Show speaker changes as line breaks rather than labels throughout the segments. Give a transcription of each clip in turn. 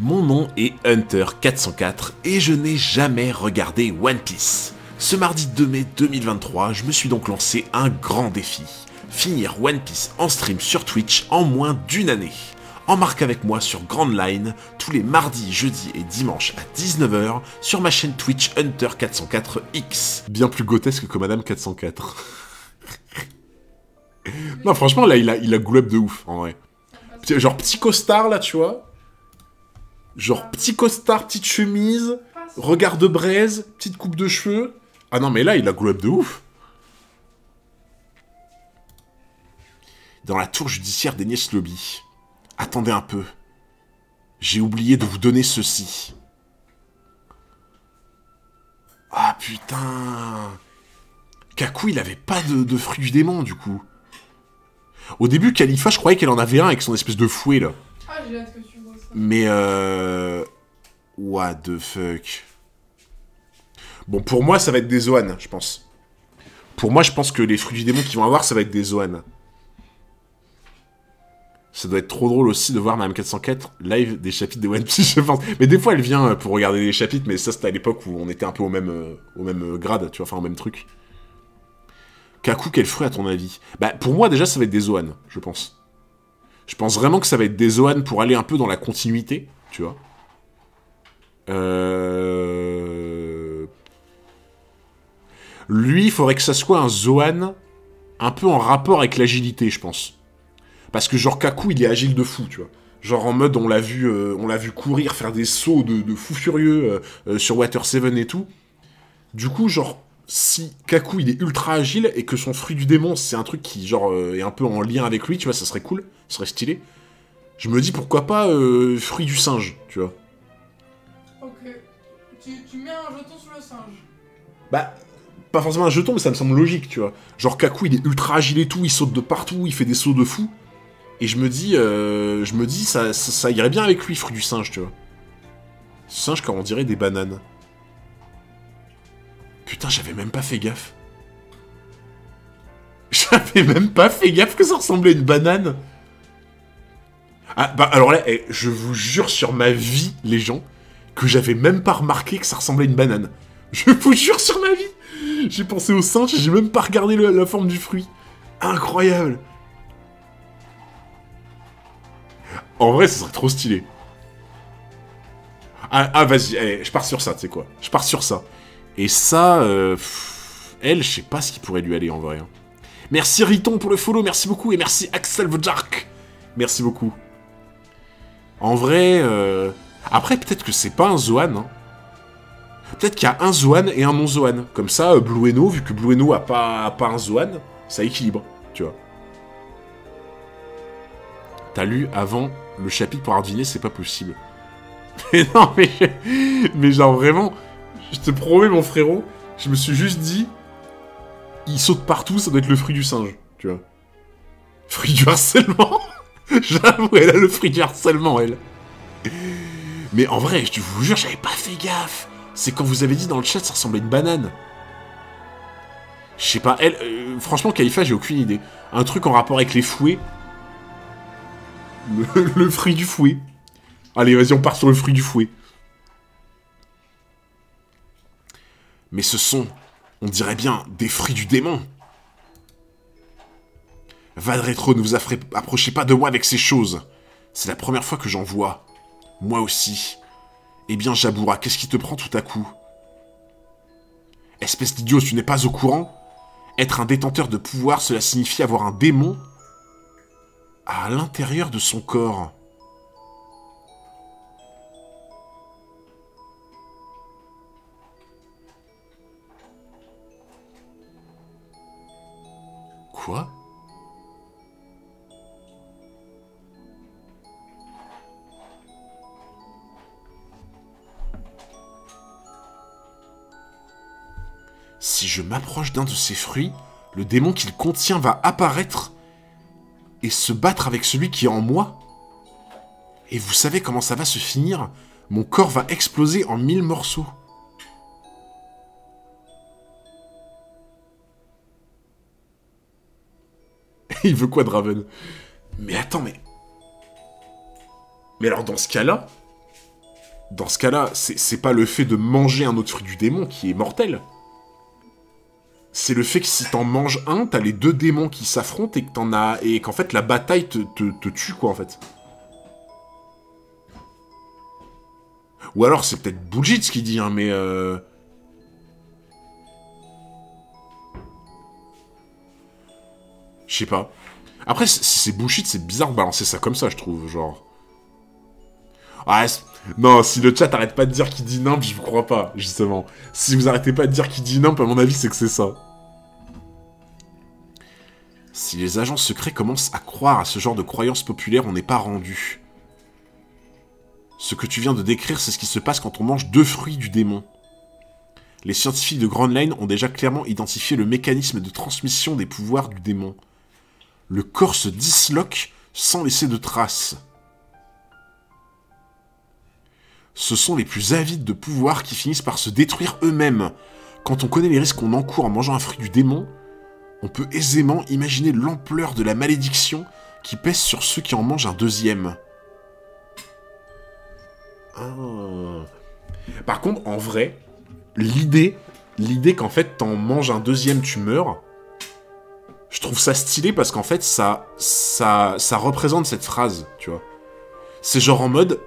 Mon nom est Hunter404 et je n'ai jamais regardé One Piece. Ce mardi 2 mai 2023, je me suis donc lancé un grand défi. Finir One Piece en stream sur Twitch en moins d'une année. Embarque avec moi sur Grand Line tous les mardis, jeudis et dimanches à 19 h sur ma chaîne Twitch Hunter404X. Bien plus grotesque que Madame 404. Non, franchement, là, il a glow up de ouf, en vrai. Genre petit costard, là, tu vois. Genre petit costard, petite chemise, regard de braise, petite coupe de cheveux. Ah non, mais là, il a glow up de ouf. Dans la tour judiciaire d'Enies Lobby. Attendez un peu. J'ai oublié de vous donner ceci. Ah putain. Kaku, il avait pas de fruit du démon, du coup. Au début, Khalifa, je croyais qu'elle en avait un avec son espèce de fouet, là.
Ah, j'ai hâte que tu vois ça.
Mais what the fuck. Bon, pour moi, ça va être des Zoan, je pense. Pour moi, je pense que les fruits du démon qu'ils vont avoir, ça va être des Zoan. Ça doit être trop drôle aussi de voir Madame 404 live des chapitres de One Piece, je pense. Mais des fois, elle vient pour regarder les chapitres, mais ça, c'était à l'époque où on était un peu au même grade, tu vois, enfin, au même truc. Kaku, quel fruit à ton avis? Bah, pour moi, déjà, ça va être des Zoan, je pense. Je pense vraiment que ça va être des Zoan pour aller un peu dans la continuité, tu vois. Lui, il faudrait que ça soit un Zoan un peu en rapport avec l'agilité, je pense. Parce que genre Kaku, il est agile de fou, tu vois. Genre en mode, on l'a vu courir, faire des sauts de fou furieux sur Water 7 et tout. Du coup, genre, si Kaku, il est ultra agile et que son fruit du démon, c'est un truc qui, genre, est un peu en lien avec lui, tu vois, ça serait cool, ça serait stylé. Je me dis, pourquoi pas fruit du singe, tu vois.
Ok. Tu mets un jeton sur le singe.
Bah, pas forcément un jeton, mais ça me semble logique, tu vois. Genre Kaku, il est ultra agile et tout, il saute de partout, il fait des sauts de fou. Et je me dis, ça irait bien avec lui, fruit du singe, tu vois. Singe, quand on dirait des bananes. Putain, j'avais même pas fait gaffe. J'avais même pas fait gaffe que ça ressemblait à une banane. Ah, bah alors là, je vous jure sur ma vie, les gens, que j'avais même pas remarqué que ça ressemblait à une banane. Je vous jure sur ma vie. J'ai pensé au singe et j'ai même pas regardé la forme du fruit. Incroyable. En vrai, ce serait trop stylé. Ah vas-y, allez, je pars sur ça, tu sais quoi. Je pars sur ça. Et ça, elle, je sais pas ce qui pourrait lui aller en vrai. Hein. Merci Riton pour le follow, merci beaucoup. Et merci Axel Vojark. Merci beaucoup. En vrai, après, peut-être que c'est pas un Zoan. Hein. Peut-être qu'il y a un Zoan et un non-Zoan. Comme ça, Blueno, vu que Blueno a pas un Zoan, ça équilibre, tu vois. T'as lu avant le chapitre pour deviner, c'est pas possible. Mais non, mais genre vraiment, je te promets mon frérot, je me suis juste dit, il saute partout, ça doit être le fruit du singe, tu vois. Fruit du harcèlement. J'avoue, elle a le fruit du harcèlement, elle. Mais en vrai, je vous jure, j'avais pas fait gaffe. C'est quand vous avez dit dans le chat, ça ressemblait à une banane. Je sais pas, elle... franchement, Kaifa, j'ai aucune idée. Un truc en rapport avec les fouets. Le fruit du fouet. Allez, vas-y, on part sur le fruit du fouet. Mais ce sont, on dirait bien, des fruits du démon. Valretro, ne vous approchez pas de moi avec ces choses. C'est la première fois que j'en vois. Moi aussi. Eh bien, Jaboura, qu'est-ce qui te prend tout à coup? Espèce d'idiot, tu n'es pas au courant? Être un détenteur de pouvoir, cela signifie avoir un démon à l'intérieur de son corps. Quoi? Si je m'approche d'un de ces fruits, le démon qu'il contient va apparaître et se battre avec celui qui est en moi. Et vous savez comment ça va se finir? Mon corps va exploser en 1000 morceaux. Il veut quoi, Draven? Mais attends, mais... Mais alors, dans ce cas-là... Dans ce cas-là, c'est pas le fait de manger un autre fruit du démon qui est mortel. C'est le fait que si t'en manges un, t'as les deux démons qui s'affrontent et que et qu'en fait la bataille te tue, quoi, en fait. Ou alors c'est peut-être bullshit ce qu'il dit, hein, mais je sais pas. Après, si c'est bullshit, c'est bizarre de balancer ça comme ça, je trouve, genre... Ouais, non, si le chat arrête pas de dire qu'il dit nimp, je vous crois pas, justement. Si vous arrêtez pas de dire qu'il dit nimp, à mon avis, c'est que c'est ça. Si les agents secrets commencent à croire à ce genre de croyances populaires, on n'est pas rendu. Ce que tu viens de décrire, c'est ce qui se passe quand on mange 2 fruits du démon. Les scientifiques de Grand Line ont déjà clairement identifié le mécanisme de transmission des pouvoirs du démon. Le corps se disloque sans laisser de traces. Ce sont les plus avides de pouvoir qui finissent par se détruire eux-mêmes. Quand on connaît les risques qu'on encourt en mangeant un fruit du démon, on peut aisément imaginer l'ampleur de la malédiction qui pèse sur ceux qui en mangent un deuxième. Ah. Par contre, en vrai, l'idée qu'en fait t'en manges un deuxième, tu meurs, je trouve ça stylé parce qu'en fait ça représente cette phrase, tu vois. C'est genre en mode,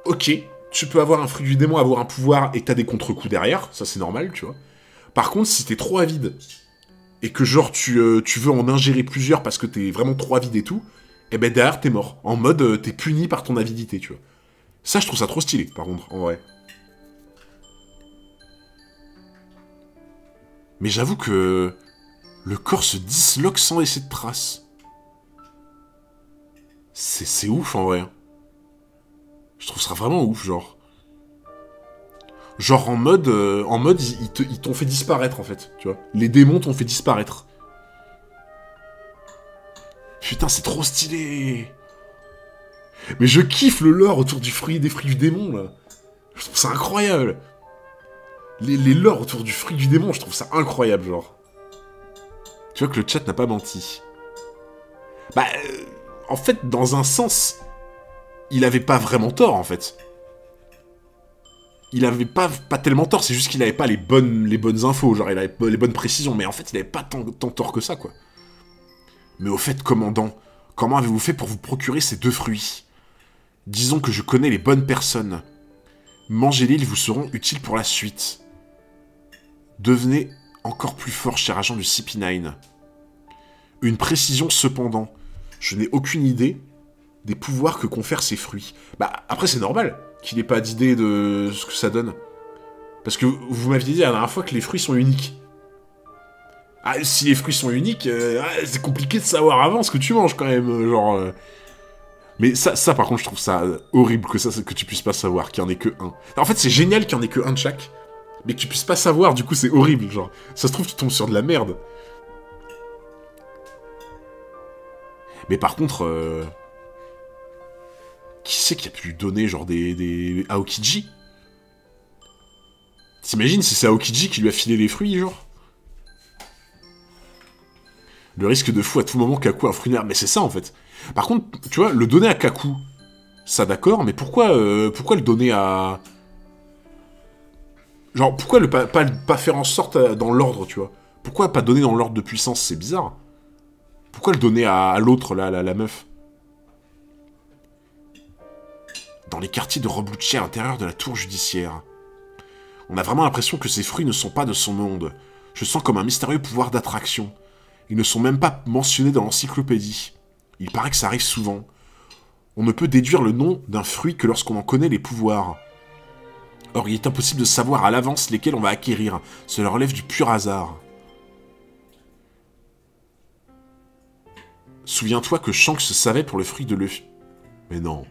ok, tu peux avoir un fruit du démon, avoir un pouvoir et t'as des contre-coups derrière, ça c'est normal, tu vois. Par contre, si t'es trop avide et que genre tu veux en ingérer plusieurs parce que t'es vraiment trop avide et tout, et ben derrière t'es mort. En mode t'es puni par ton avidité, tu vois. Ça, je trouve ça trop stylé, par contre, en vrai. Mais j'avoue que le corps se disloque sans laisser de traces. C'est ouf, en vrai. Je trouve ça vraiment ouf, genre. Genre en mode ils t'ont fait disparaître, en fait, tu vois. Les démons t'ont fait disparaître. Putain, c'est trop stylé. Mais je kiffe le lore autour des fruits du démon, là. Je trouve ça incroyable. Les lores autour du fruit du démon, je trouve ça incroyable, genre. Tu vois que le chat n'a pas menti. Bah, en fait, dans un sens, il avait pas vraiment tort, en fait. Il avait pas tellement tort, c'est juste qu'il avait pas les bonnes infos, genre il avait pas les bonnes précisions, mais en fait, il avait pas tant tort que ça, quoi. Mais au fait, commandant, comment avez-vous fait pour vous procurer ces 2 fruits? Disons que je connais les bonnes personnes. Mangez-les, ils vous seront utiles pour la suite. Devenez encore plus fort, cher agent du CP9. Une précision cependant. Je n'ai aucune idée des pouvoirs que confèrent ces fruits. Bah, après, c'est normal qu'il n'ait pas d'idée de ce que ça donne. Parce que vous m'aviez dit la dernière fois que les fruits sont uniques. Ah, si les fruits sont uniques, c'est compliqué de savoir avant ce que tu manges, quand même, genre... Mais ça, par contre, je trouve ça horrible que tu puisses pas savoir qu'il y en ait que un. En fait, c'est génial qu'il y en ait que un de chaque, mais que tu puisses pas savoir, du coup, c'est horrible, genre. Ça se trouve, tu tombes sur de la merde. Mais par contre, qui c'est qui a pu lui donner, genre, des Aokiji? T'imagines si c'est Aokiji qui lui a filé les fruits, genre? Le risque de fou à tout moment Kaku un fruit noir. Mais c'est ça, en fait. Par contre, tu vois, le donner à Kaku, ça d'accord, mais pourquoi le donner à... Genre, pourquoi pas faire en sorte dans l'ordre, tu vois? Pourquoi pas donner dans l'ordre de puissance? C'est bizarre. Pourquoi le donner à l'autre, la meuf? Dans les quartiers de Roblucci, à l'intérieur de la tour judiciaire. On a vraiment l'impression que ces fruits ne sont pas de son monde. Je sens comme un mystérieux pouvoir d'attraction. Ils ne sont même pas mentionnés dans l'encyclopédie. Il paraît que ça arrive souvent. On ne peut déduire le nom d'un fruit que lorsqu'on en connaît les pouvoirs. Or, il est impossible de savoir à l'avance lesquels on va acquérir. Cela relève du pur hasard. Souviens-toi que Shanks savait pour le fruit de Luffy. Mais non.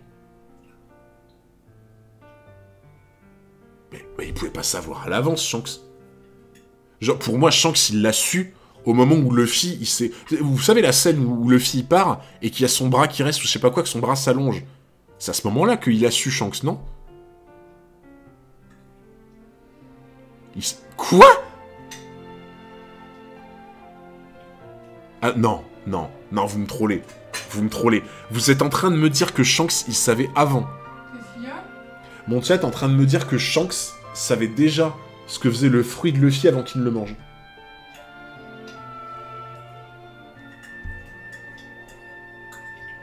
Mais il pouvait pas savoir à l'avance, Shanks. Genre, pour moi, Shanks, il l'a su au moment où Luffy, il s'est... Vous savez la scène où Luffy part et qu'il y a son bras qui reste ou je sais pas quoi, que son bras s'allonge. C'est à ce moment-là qu'il a su, Shanks, non? Quoi? Ah, non, vous me trollez. Vous me trollez. Vous êtes en train de me dire que Shanks, il savait avant.
Qu'est-ce qu'il y a?
Mon chat est en train de me dire que Shanks savait déjà ce que faisait le fruit de Luffy avant qu'il ne le mange.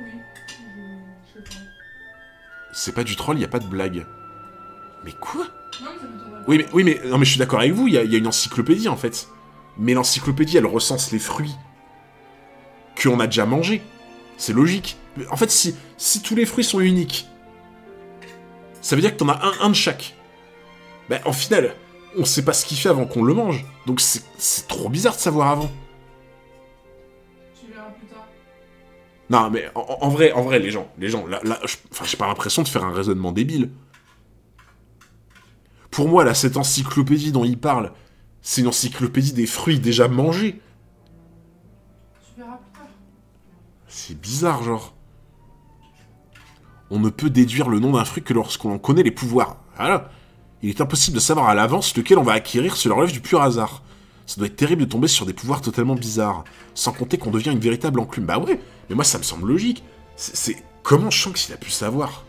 Oui, je sais pas.
C'est pas du troll, y a pas de blague. Mais quoi?
Non, mais ça m'étonnerait pas.
Non, mais je suis d'accord avec vous, il y a une encyclopédie en fait. Mais l'encyclopédie, elle recense les fruits qu'on a déjà mangés. C'est logique. En fait, si tous les fruits sont uniques, ça veut dire que t'en as un de chaque. Ben, en final, on sait pas ce qu'il fait avant qu'on le mange. Donc c'est trop bizarre de savoir avant.
Tu verras plus tard.
Non, mais en vrai, les gens, là, j'ai pas l'impression de faire un raisonnement débile. Pour moi, là, cette encyclopédie dont il parle, c'est une encyclopédie des fruits déjà mangés.
Tu verras plus tard.
C'est bizarre, genre. On ne peut déduire le nom d'un fruit que lorsqu'on en connaît les pouvoirs. Voilà. Il est impossible de savoir à l'avance lequel on va acquérir si cela relève du pur hasard. Ça doit être terrible de tomber sur des pouvoirs totalement bizarres. Sans compter qu'on devient une véritable enclume. Bah ouais, mais moi ça me semble logique. C'est... Comment Shanks il a pu savoir?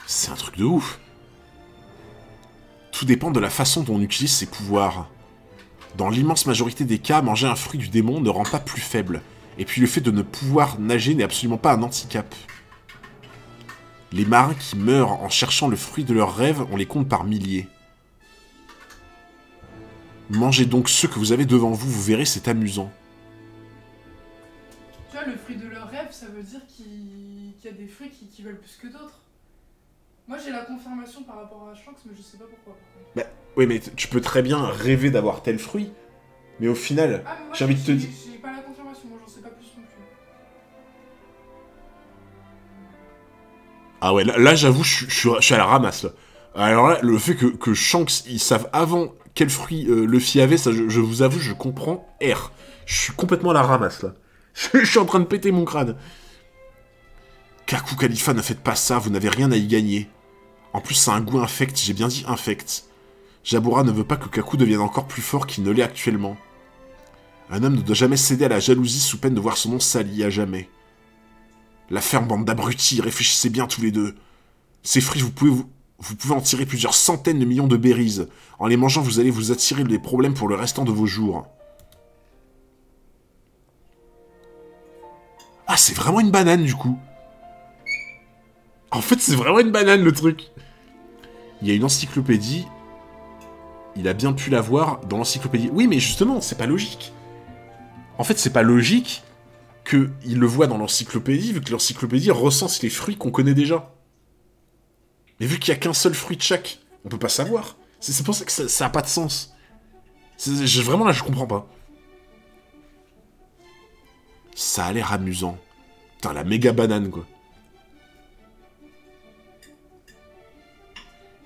C'est un truc de ouf. Tout dépend de la façon dont on utilise ses pouvoirs. Dans l'immense majorité des cas, manger un fruit du démon ne rend pas plus faible. Et puis le fait de ne pouvoir nager n'est absolument pas un handicap. Les marins qui meurent en cherchant le fruit de leurs rêves, on les compte par milliers. Mangez donc ceux que vous avez devant vous, vous verrez, c'est amusant.
Tu vois, le fruit de leur rêve, ça veut dire qu'il y a des fruits qui veulent plus que d'autres. Moi, j'ai la confirmation par rapport à Shanks, mais je sais pas pourquoi.
Bah, oui, mais tu peux très bien rêver d'avoir tel fruit. Mais au final,
Ah, mais moi,
j'ai envie de te dire...
j'ai pas la confirmation, moi, j'en sais pas plus non plus.
Ah ouais, là j'avoue, je suis à la ramasse, là. Alors là, le fait que Shanks, ils savent avant quel fruit Luffy avait, ça, je vous avoue, je comprends R. Je suis complètement à la ramasse, là. Je suis en train de péter mon crâne. Kaku Khalifa, ne faites pas ça, vous n'avez rien à y gagner. En plus, ça a un goût infect, j'ai bien dit infect. Jabura ne veut pas que Kaku devienne encore plus fort qu'il ne l'est actuellement. Un homme ne doit jamais céder à la jalousie sous peine de voir son nom sali à jamais. La ferme bande d'abrutis, réfléchissez bien tous les deux. Ces fruits, vous pouvez en tirer plusieurs centaines de millions de berries. En les mangeant, vous allez vous attirer des problèmes pour le restant de vos jours. Ah, c'est vraiment une banane, du coup. En fait, c'est vraiment une banane, le truc. Il y a une encyclopédie. Il a bien pu la voir dans l'encyclopédie. Oui, mais justement, c'est pas logique. En fait, c'est pas logique qu'il le voit dans l'encyclopédie, vu que l'encyclopédie recense les fruits qu'on connaît déjà. Mais vu qu'il y a qu'un seul fruit de chaque, on peut pas savoir. C'est pour ça que ça a pas de sens. Vraiment, là, je comprends pas. Ça a l'air amusant. Putain, la méga banane, quoi.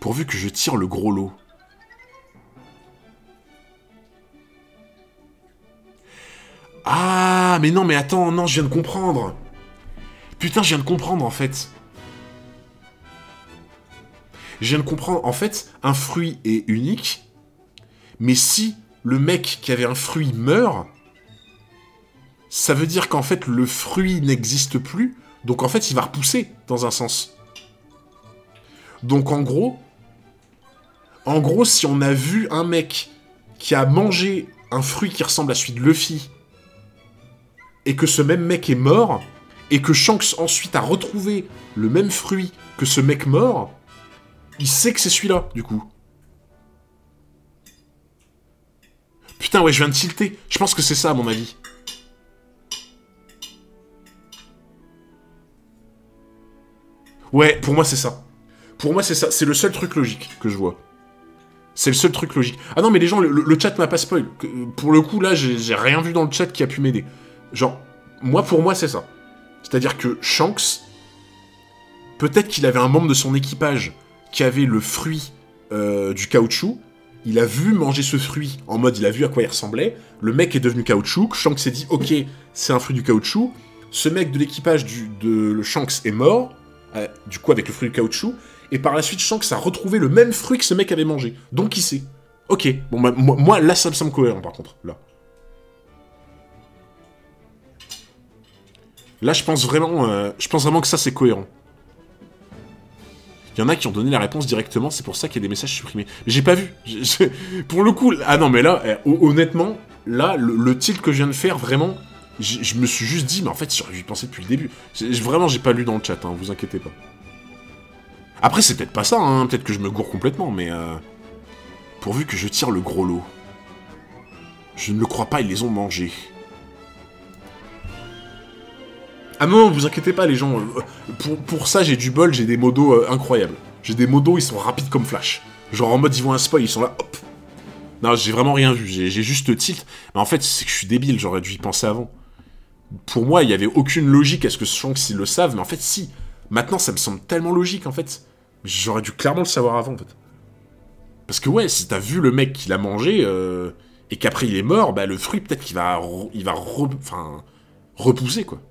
Pourvu que je tire le gros lot. Ah, mais non, mais attends, non, je viens de comprendre. Putain, je viens de comprendre, en fait. Je viens de comprendre, en fait, un fruit est unique, mais si le mec qui avait un fruit meurt, ça veut dire qu'en fait, le fruit n'existe plus, donc en fait, il va repousser, dans un sens. Donc en gros, si on a vu un mec qui a mangé un fruit qui ressemble à celui de Luffy, et que ce même mec est mort, et que Shanks ensuite a retrouvé le même fruit que ce mec mort, il sait que c'est celui-là, du coup. Putain, ouais, je viens de tilter. Je pense que c'est ça, à mon avis. Ouais, pour moi, c'est ça. Pour moi, c'est ça. C'est le seul truc logique que je vois. C'est le seul truc logique. Ah non, mais les gens, le chat m'a pas spoil. Pour le coup, là, j'ai rien vu dans le chat qui a pu m'aider. Genre, pour moi, c'est ça. C'est-à-dire que Shanks, peut-être qu'il avait un membre de son équipage qui avait le fruit du caoutchouc. Il a vu manger ce fruit en mode, il a vu à quoi il ressemblait. Le mec est devenu caoutchouc. Shanks s'est dit, ok, c'est un fruit du caoutchouc. Ce mec de l'équipage de Shanks est mort, du coup avec le fruit du caoutchouc. Et par la suite, Shanks a retrouvé le même fruit que ce mec avait mangé. Donc il sait. Ok, bon bah, moi là ça me semble cohérent par contre, là. Là, je pense vraiment que ça, c'est cohérent. Il y en a qui ont donné la réponse directement, c'est pour ça qu'il y a des messages supprimés. Mais j'ai pas vu. Pour le coup... Ah non, mais là, honnêtement, là, le tilt que je viens de faire, vraiment, je me suis juste dit, mais en fait, j'aurais dû y penser depuis le début. Vraiment, j'ai pas lu dans le chat, hein, vous inquiétez pas. Après, c'est peut-être pas ça, hein, peut-être que je me gourre complètement, mais... pourvu que je tire le gros lot. Je ne le crois pas, ils les ont mangés. Ah non, vous inquiétez pas les gens, pour ça j'ai du bol, j'ai des modos incroyables. J'ai des modos, ils sont rapides comme flash. Genre en mode ils voient un spoil, ils sont là, hop. Non, j'ai vraiment rien vu, j'ai juste tilt. Mais en fait, c'est que je suis débile, j'aurais dû y penser avant. Pour moi, il n'y avait aucune logique à ce que Shanks ils le savent, mais en fait si. Maintenant, ça me semble tellement logique en fait. J'aurais dû clairement le savoir avant en fait. Parce que ouais, si t'as vu le mec qui l'a mangé, et qu'après il est mort, bah le fruit peut-être qu'il va, repousser quoi.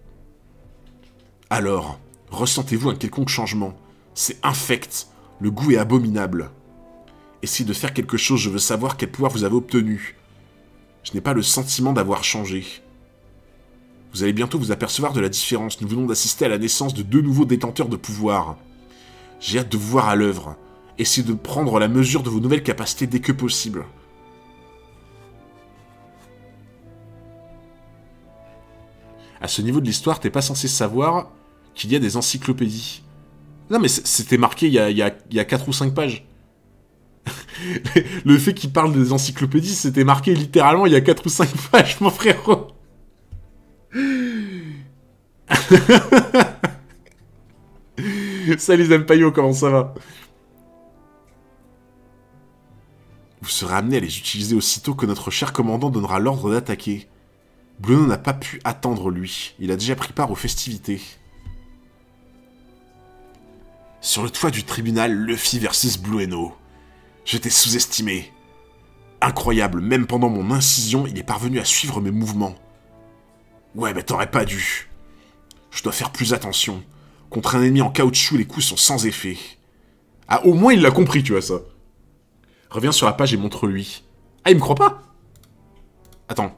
Alors, ressentez-vous un quelconque changement? C'est infect, le goût est abominable. Essayez de faire quelque chose, je veux savoir quel pouvoir vous avez obtenu. Je n'ai pas le sentiment d'avoir changé. Vous allez bientôt vous apercevoir de la différence, nous venons d'assister à la naissance de 2 nouveaux détenteurs de pouvoir. J'ai hâte de vous voir à l'œuvre. Essayez de prendre la mesure de vos nouvelles capacités dès que possible. À ce niveau de l'histoire, t'es pas censé savoir qu'il y a des encyclopédies. Non mais c'était marqué il y a 4 ou 5 pages. Le fait qu'il parle des encyclopédies, c'était marqué littéralement il y a 4 ou 5 pages, mon frérot. Salut Zampayo, comment ça va? Vous serez amené à les utiliser aussitôt que notre cher commandant donnera l'ordre d'attaquer. Blueno n'a pas pu attendre, lui. Il a déjà pris part aux festivités. Sur le toit du tribunal, Luffy versus Blueno. Je t'ai sous-estimé. Incroyable, même pendant mon incision, il est parvenu à suivre mes mouvements. Ouais, mais t'aurais pas dû. Je dois faire plus attention. Contre un ennemi en caoutchouc, les coups sont sans effet. Ah, au moins il l'a compris, tu vois ça. Reviens sur la page et montre-lui. Ah, il me croit pas? Attends.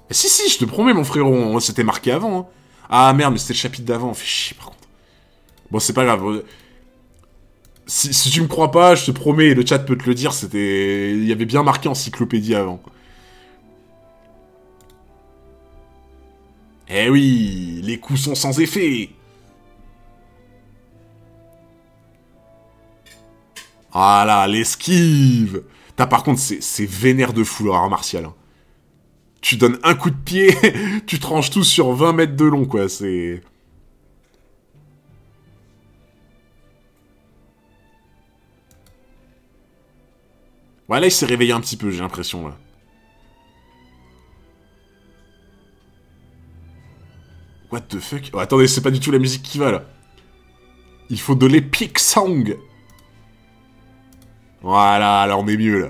Si, je te promets, mon frérot, c'était marqué avant. Hein. Ah merde, mais c'était le chapitre d'avant, on fait chier par contre. Bon, c'est pas grave. Si tu me crois pas, je te promets, le chat peut te le dire, c'était... Il y avait bien marqué encyclopédie avant. Eh oui, les coups sont sans effet. Voilà, l'esquive. Par contre, c'est vénère de fou, l'art martial. Hein. Tu donnes un coup de pied, tu tranches tout sur 20 mètres de long, quoi, c'est... Ouais, là, il s'est réveillé un petit peu, j'ai l'impression, là. What the fuck? Oh, attendez, c'est pas du tout la musique qui va, là. Il faut de l'epic song. Voilà, là, on est mieux, là.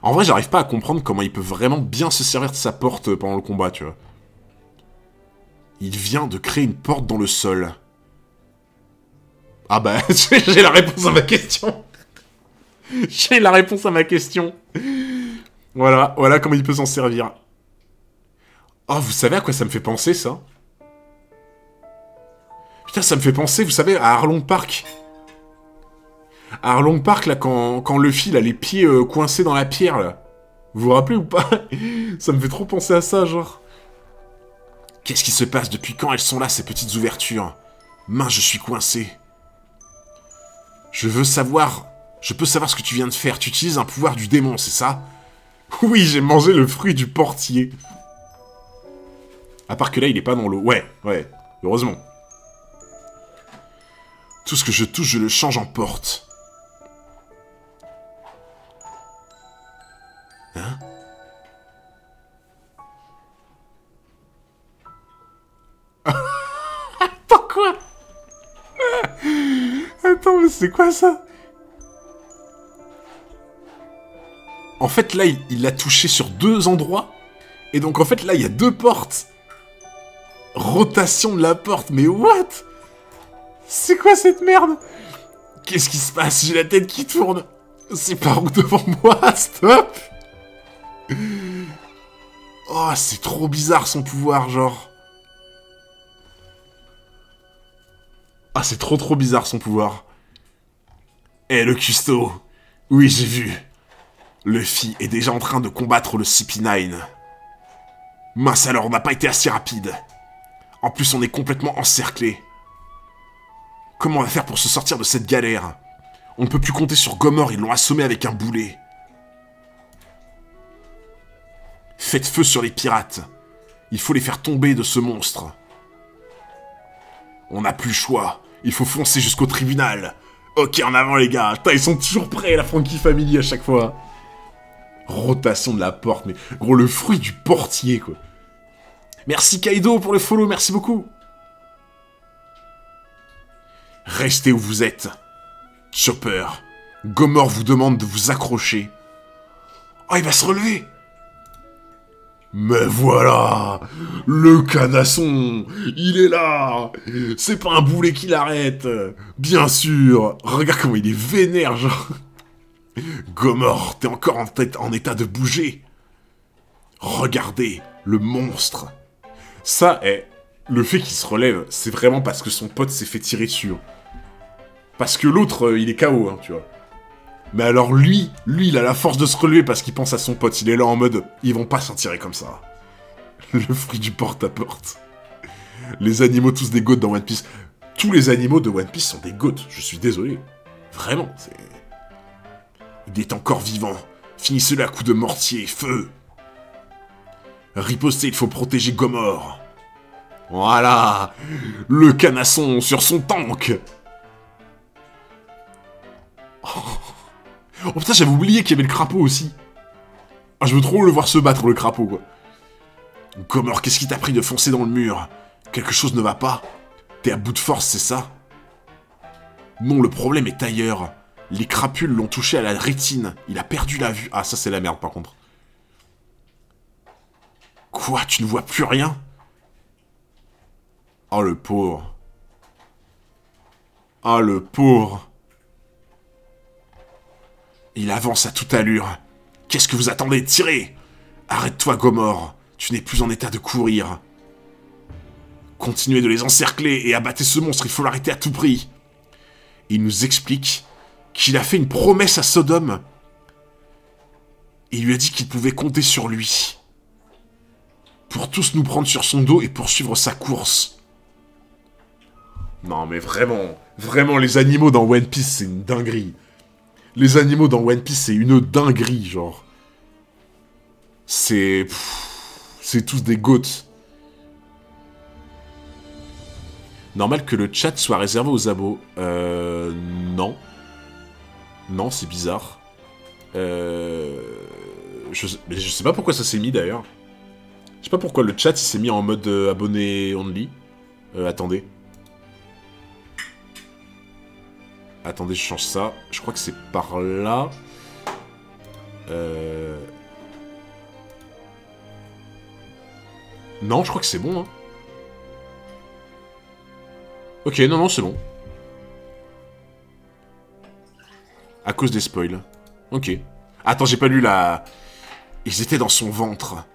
En vrai, j'arrive pas à comprendre comment il peut vraiment bien se servir de sa porte pendant le combat, tu vois. Il vient de créer une porte dans le sol. Ah bah, j'ai la réponse à ma question. J'ai la réponse à ma question. Voilà comment il peut s'en servir. Oh, vous savez à quoi ça me fait penser, ça? Putain, ça me fait penser, vous savez, à Arlong Park. À Arlong Park, là, quand Luffy, il a les pieds coincés dans la pierre, là. Vous vous rappelez ou pas? Ça me fait trop penser à ça, genre. Qu'est-ce qui se passe? Depuis quand elles sont là, ces petites ouvertures? Mince, je suis coincé. Je peux savoir ce que tu viens de faire. Tu utilises un pouvoir du démon, c'est ça? Oui, j'ai mangé le fruit du portier. À part que là, il est pas dans l'eau. Ouais, heureusement. Tout ce que je touche, je le change en porte. Hein? Attends, quoi? Attends, mais c'est quoi ça? En fait, là, il l'a touché sur 2 endroits. Et donc, en fait, là, il y a 2 portes. Rotation de la porte, mais what? C'est quoi cette merde? Qu'est-ce qui se passe? J'ai la tête qui tourne. C'est par où devant moi? Stop! Oh, c'est trop bizarre son pouvoir, genre. Ah, c'est trop bizarre son pouvoir. Eh, le cuistot. Oui, j'ai vu. Luffy est déjà en train de combattre le CP9. Mince alors, on n'a pas été assez rapide. En plus, on est complètement encerclé. Comment on va faire pour se sortir de cette galère? On ne peut plus compter sur Gomor, ils l'ont assommé avec un boulet. Faites feu sur les pirates. Il faut les faire tomber de ce monstre. On n'a plus le choix. Il faut foncer jusqu'au tribunal. Ok, en avant les gars. Putain, ils sont toujours prêts, la Frankie Family à chaque fois. Rotation de la porte, mais gros, le fruit du portier, quoi. Merci Kaido pour le follow, merci beaucoup. Restez où vous êtes. Chopper, Gomor vous demande de vous accrocher. Oh, il va se relever. Mais voilà, le canasson, il est là. C'est pas un boulet qui l'arrête. Bien sûr. Regarde comment il est vénère, genre. Gomor, t'es encore en état de bouger. Regardez, le monstre. Ça, le fait qu'il se relève, c'est vraiment parce que son pote s'est fait tirer dessus. Parce que l'autre, il est KO, hein, tu vois. Mais alors lui, il a la force de se relever parce qu'il pense à son pote. Il est là en mode, ils vont pas s'en tirer comme ça. Le fruit du porte-à-porte. Les animaux tous des goats dans One Piece. Tous les animaux de One Piece sont des goats, je suis désolé. Vraiment, c'est... Il est encore vivant. Finissez-le à coups de mortier, feu. Ripostez, il faut protéger Gomor. Voilà. Le canasson sur son tank. Oh putain, j'avais oublié qu'il y avait le crapaud aussi. Ah, je veux trop le voir se battre, le crapaud, quoi. Gomor, qu'est-ce qui t'a pris de foncer dans le mur? Quelque chose ne va pas? T'es à bout de force, c'est ça? Non, le problème est ailleurs. Les crapules l'ont touché à la rétine. Il a perdu la vue. Ah, ça, c'est la merde, par contre. Quoi? Tu ne vois plus rien? Oh, le pauvre. Ah, le pauvre. Il avance à toute allure. Qu'est-ce que vous attendez? Tirez! Arrête-toi, Gomor. Tu n'es plus en état de courir. Continuez de les encercler et abattez ce monstre. Il faut l'arrêter à tout prix. Il nous explique qu'il a fait une promesse à Sodome. Il lui a dit qu'il pouvait compter sur lui. Pour tous nous prendre sur son dos et poursuivre sa course. Non mais vraiment les animaux dans One Piece, c'est une dinguerie. Les animaux dans One Piece, c'est une dinguerie, genre. C'est tous des goats. Normal que le chat soit réservé aux abos. Non. Non, c'est bizarre. Je sais pas pourquoi ça s'est mis, d'ailleurs. Je sais pas pourquoi le chat, il s'est mis en mode abonné only. Attendez. Attendez, je change ça. Je crois que c'est par là. Non, je crois que c'est bon, hein. Ok, non, c'est bon. À cause des spoils. Ok. Attends, j'ai pas lu la... Ils étaient dans son ventre.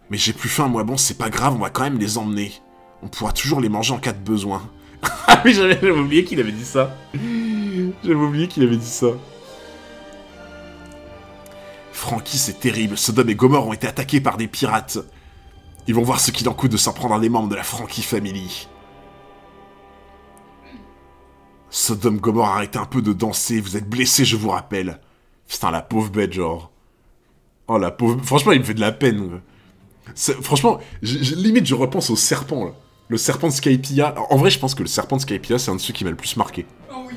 Mais j'ai plus faim, moi. Bon, c'est pas grave, on va quand même les emmener. On pourra toujours les manger en cas de besoin. Ah oui, j'avais oublié qu'il avait dit ça. J'avais oublié qu'il avait dit ça. Frankie, c'est terrible. Sodome et Gomor ont été attaqués par des pirates. Ils vont voir ce qu'il en coûte de s'en prendre à des membres de la Frankie Family. Sodome, Gomor, arrêtez un peu de danser. Vous êtes blessés, je vous rappelle. Putain, la pauvre bête, genre. Oh, la pauvre... Franchement, il me fait de la peine. Franchement, limite, je repense au serpent, là. Le serpent de Skypiea. En vrai, je pense que le serpent de Skypiea, c'est un de ceux qui m'a le plus marqué.
Oh oui.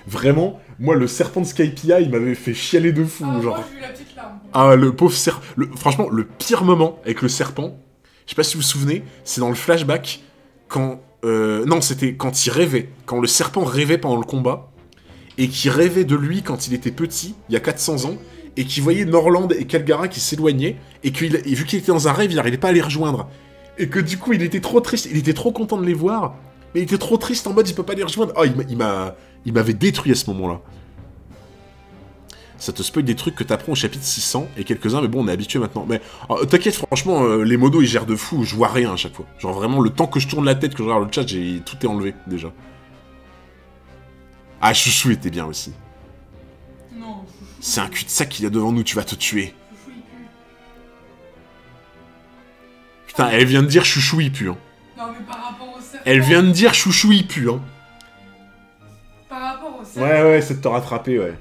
Vraiment, moi, le serpent de Skypiea, il m'avait fait chialer de fou, genre.
Moi, j'ai eu la petite larme.
Ah, le pauvre serpent... Franchement, le pire moment avec le serpent, je sais pas si vous vous souvenez, c'est dans le flashback, quand... non, c'était quand il rêvait. Quand le serpent rêvait pendant le combat, et qui rêvait de lui quand il était petit, il y a 400 ans, et qui voyait Norland et Kalgara qui s'éloignaient, et vu qu'il était dans un rêve, il n'arrivait pas à les rejoindre. Et que du coup, il était trop triste, il était trop content de les voir, mais il était trop triste en mode il peut pas les rejoindre. Oh, il m'avait détruit à ce moment-là. ça te spoil des trucs que t'apprends au chapitre 600, et quelques-uns, mais bon, on est habitué maintenant. Mais t'inquiète, franchement, les modos, ils gèrent de fou, je vois rien à chaque fois. Genre vraiment, le temps que je tourne la tête, que je regarde le chat, tout est enlevé, déjà. Ah, Chouchou était bien aussi.
Non, Chouchou...
C'est un cul-de-sac qu'il y a devant nous, tu vas te tuer.
Chouchou, il pue.
Putain, elle vient de dire Chouchou, il pue, hein.
Non, mais par rapport au serpent...
Elle vient de dire Chouchou, il pue, hein.
Par rapport au serpent...
Ouais, c'est de te rattraper, ouais.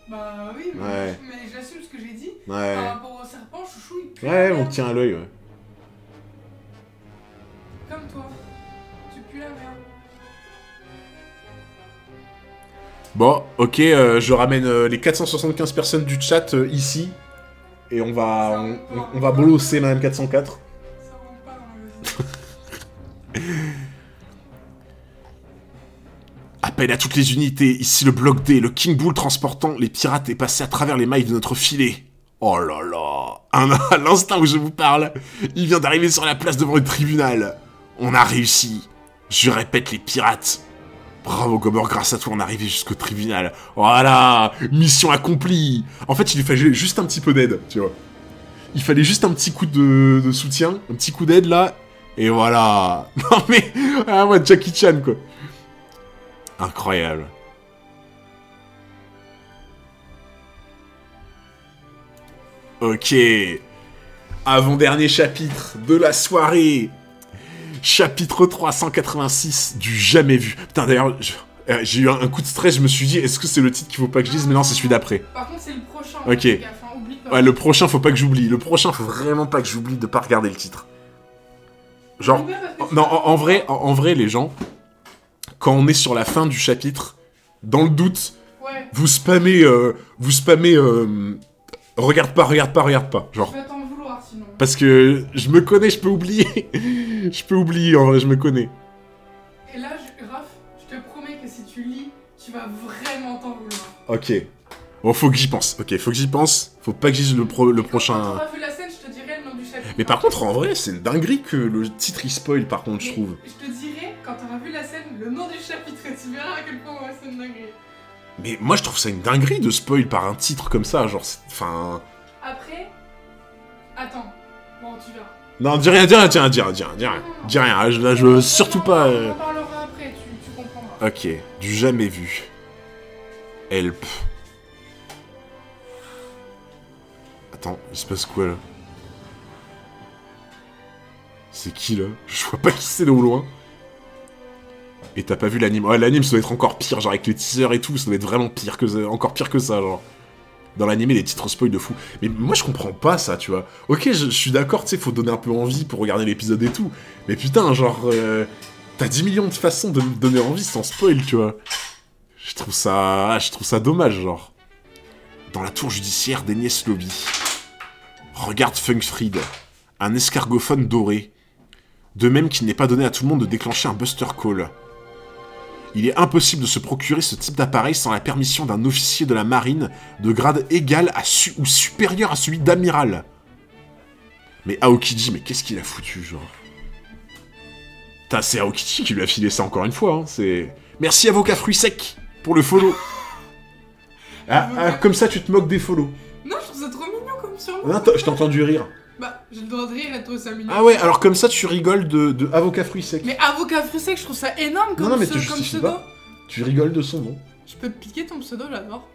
Bah oui, mais,
Ouais.
mais j'assume ce que j'ai dit.
Ouais.
Par rapport au serpent, Chouchou, il pue.
Ouais,
la
on
merde.
tient à l'œil, ouais.
Comme toi. Tu pues la merde.
Bon, ok, je ramène les 475 personnes du chat ici. Et on va bolosser Madame 404.
Ça rentre pas dans le...
Appel à toutes les unités, ici le bloc D, le King Bull transportant les pirates est passé à travers les mailles de notre filet. Oh là là, à l'instant où je vous parle, il vient d'arriver sur la place devant le tribunal. On a réussi. Je répète, les pirates. Bravo Gober, grâce à toi on est arrivé jusqu'au tribunal. Voilà, mission accomplie. En fait, il lui fallait juste un petit peu d'aide, tu vois. Il fallait juste un petit coup de soutien, un petit coup d'aide là, et voilà. Non mais, ah ouais, Jackie Chan quoi. Incroyable. Ok. Avant-dernier chapitre de la soirée. Chapitre 386 du jamais vu. Putain, d'ailleurs, j'ai eu un coup de stress, je me suis dit, est-ce que c'est le titre qu'il faut pas que je dise? Mais non, c'est celui d'après.
Par contre, c'est le prochain.
Ok.
Fais gaffe, hein, oublie pas.
Ouais, le prochain, faut pas que j'oublie. Le prochain, faut vraiment pas que j'oublie de pas regarder le titre. Genre,
Oublie pas parce que
non,
tu-
en vrai, les gens, quand on est sur la fin du chapitre, dans le doute,
Ouais.
vous spammez, regarde pas, genre.
Je vais t'en vouloir sinon.
Parce que je me connais, je peux oublier. Je peux oublier, en vrai, je me connais.
Et là, Raph, je te promets que si tu lis, tu vas vraiment t'en vouloir.
Ok. Bon, faut que j'y pense. Ok, faut que j'y pense. Faut pas que j'y dise le
Quand
prochain...
t'auras vu la scène, je te dirai le nom du chapitre.
Mais par contre, en vrai, c'est une dinguerie que le titre, il spoil, par contre, je
Mais
trouve.
Je te dirai, quand t'auras vu la scène, le nom du chapitre, et tu verras à quel point ouais, c'est une dinguerie.
Mais moi, je trouve ça une dinguerie de spoil par un titre comme ça, genre... Enfin...
Après... Attends. Bon, tu verras.
Non, dis rien. Dis rien, là, je veux surtout pas...
On en parlera après, tu comprendras.
Ok, du jamais vu. Help. Attends, il se passe quoi, là? C'est qui, là? Je vois pas qui c'est de au loin. Et t'as pas vu l'anime? Ouais, l'anime, ça doit être encore pire, genre avec les teasers et tout, ça doit être vraiment pire que ça, encore pire que ça, genre. Dans l'anime, les titres spoil de fou. Mais moi, je comprends pas ça, tu vois. Ok, je suis d'accord, tu sais, faut donner un peu envie pour regarder l'épisode et tout. Mais putain, genre... t'as 10 millions de façons de me donner envie sans spoil, tu vois. Je trouve ça dommage, genre. Dans la tour judiciaire d'Enies Lobby. Regarde Funkfried, un escargophone doré. De même qu'il n'est pas donné à tout le monde de déclencher un Buster Call. Il est impossible de se procurer ce type d'appareil sans la permission d'un officier de la marine de grade égal à ou supérieur à celui d'amiral. Mais Aokiji, mais qu'est-ce qu'il a foutu, genre? Putain, c'est Aokiji qui lui a filé ça encore une fois, hein, c'est... Merci avocat fruits secs pour le follow. Comme ça, tu te moques des follow.
Non, je trouve ça trop mignon comme surnom.
Non, je t'ai entendu rire.
Bah, j'ai le droit de rire et toi, ça mignon.
Ah ouais, alors comme ça, tu rigoles de avocat fruits secs.
Mais avocat fruit sec, je trouve ça énorme comme,
Non, mais tu
comme
justifies
pseudo.
pas. Tu rigoles de son nom.
Je peux te piquer ton pseudo, j'adore.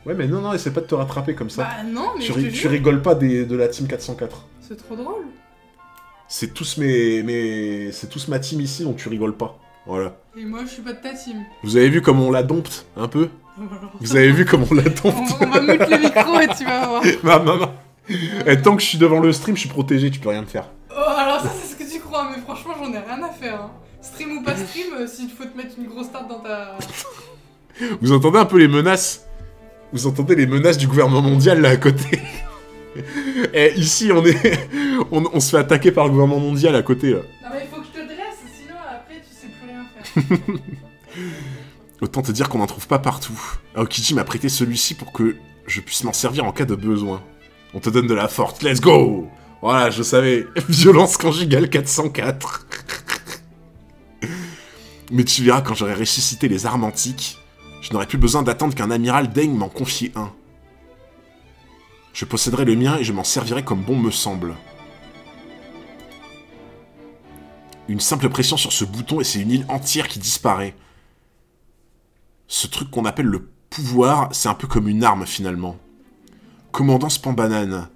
Ouais, mais non, essaie pas de te rattraper comme ça.
Bah non, mais
tu,
je te
tu
jure,
rigoles pas de la team 404.
c'est trop drôle.
C'est tous c'est tous ma team ici, donc tu rigoles pas. Voilà.
Et moi, je suis pas de ta team.
Vous avez vu comment on la dompte, un peu?
Voilà.
Vous avez vu comment on la dompte?
On va mute le micro et tu vas voir.
Non. Et tant que je suis devant le stream, je suis protégé, tu peux rien me faire.
Oh, alors ça, c'est ce que tu crois, mais franchement, j'en ai rien à faire. Hein. Stream ou pas stream, s'il faut te mettre une grosse tarte dans ta...
Vous entendez un peu les menaces? Vous entendez les menaces du gouvernement mondial, là, à côté? Et ici, on se fait attaquer par le gouvernement mondial, à côté, là.
Non mais il faut que je te dresse, sinon après, tu sais plus rien faire.
Autant te dire qu'on n'en trouve pas partout. Aokiji m'a prêté celui-ci pour que je puisse m'en servir en cas de besoin. On te donne de la force, let's go! Voilà, je savais. Violence conjugale 404. Mais tu verras, quand j'aurai ressuscité les armes antiques, je n'aurai plus besoin d'attendre qu'un amiral daigne m'en confier un. Je posséderai le mien et je m'en servirai comme bon me semble. Une simple pression sur ce bouton et c'est une île entière qui disparaît. Ce truc qu'on appelle le pouvoir, c'est un peu comme une arme finalement. Commandant Spambanane.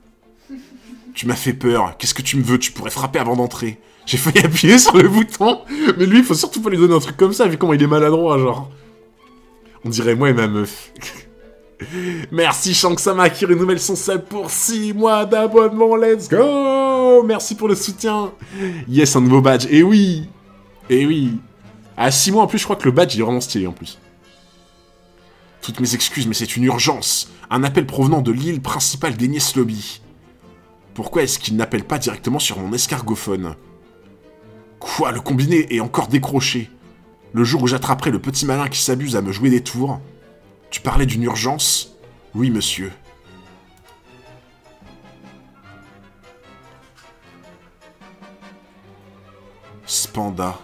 Tu m'as fait peur. Qu'est-ce que tu me veux? Tu pourrais frapper avant d'entrer. J'ai failli appuyer sur le bouton. Mais lui, il faut surtout pas lui donner un truc comme ça, vu comment il est maladroit, genre. On dirait moi et ma meuf. Merci Shanksama qui renouvelle son sub pour 6 mois d'abonnement. Let's go! Merci pour le soutien. Yes, un nouveau badge. Et oui! Et oui! À 6 mois en plus, je crois que le badge il est vraiment stylé en plus. Toutes mes excuses, mais c'est une urgence. Un appel provenant de l'île principale d'Enies Lobby. Pourquoi est-ce qu'il n'appelle pas directement sur mon escargophone? Quoi, le combiné est encore décroché. Le jour où j'attraperai le petit malin qui s'abuse à me jouer des tours. Tu parlais d'une urgence? Oui, monsieur. Spanda.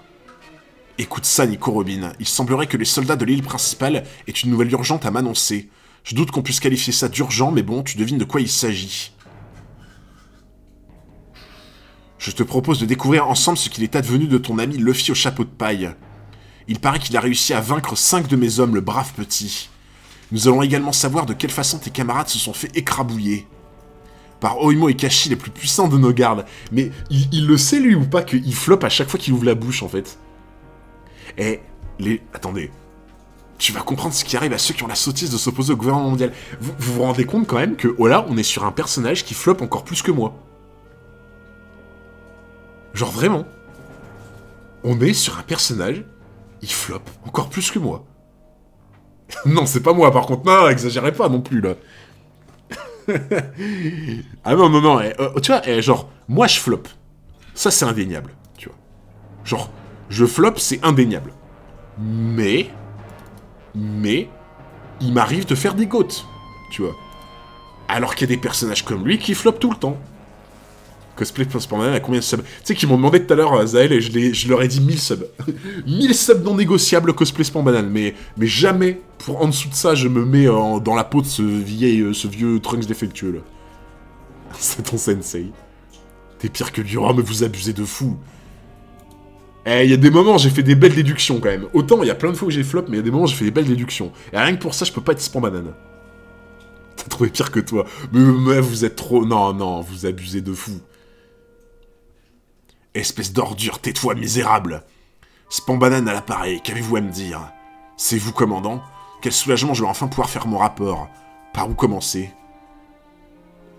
Écoute ça, Nico Robin. Il semblerait que les soldats de l'île principale aient une nouvelle urgente à m'annoncer. Je doute qu'on puisse qualifier ça d'urgent, mais bon, tu devines de quoi il s'agit. Je te propose de découvrir ensemble ce qu'il est advenu de ton ami Luffy au chapeau de paille. Il paraît qu'il a réussi à vaincre 5 de mes hommes, le brave petit. Nous allons également savoir de quelle façon tes camarades se sont fait écrabouiller. Par Oimo et Kashi, les plus puissants de nos gardes. Mais il le sait, lui, ou pas, qu'il floppe à chaque fois qu'il ouvre la bouche, en fait. Eh, attendez. Tu vas comprendre ce qui arrive à ceux qui ont la sottise de s'opposer au gouvernement mondial. Vous vous rendez compte, quand même, que, oh là, on est sur un personnage qui floppe encore plus que moi. Genre, vraiment. On est sur un personnage, il floppe encore plus que moi. Non, c'est pas moi, par contre. Non, exagérez pas non plus, là. Ah non, non, non. Tu vois, genre, moi, je floppe. Ça, c'est indéniable, tu vois. Genre, je floppe, c'est indéniable. Mais, il m'arrive de faire des gouttes, tu vois. Alors qu'il y a des personnages comme lui qui floppent tout le temps. Cosplay Spambanane à combien de subs? Tu sais qu'ils m'ont demandé tout à l'heure, Zael, et je leur ai dit 1000 subs. 1000 subs non négociables Cosplay Spambanane, mais jamais, pour en dessous de ça, je me mets dans la peau de ce vieux Trunks défectueux, là. C'est ton sensei. T'es pire que lui, oh, mais vous abusez de fou. Eh, il y a des moments, j'ai fait des belles déductions, quand même. Autant, il y a plein de fois où j'ai flop, mais il y a des moments, j'ai fait des belles déductions. Et rien que pour ça, je peux pas être Spambanane. T'as trouvé pire que toi. Mais vous êtes trop... Non, non, vous abusez de fou. Espèce d'ordure, tais-toi, misérable. Spambanane à l'appareil, qu'avez-vous à me dire? C'est vous, commandant? Quel soulagement, je vais enfin pouvoir faire mon rapport. Par où commencer?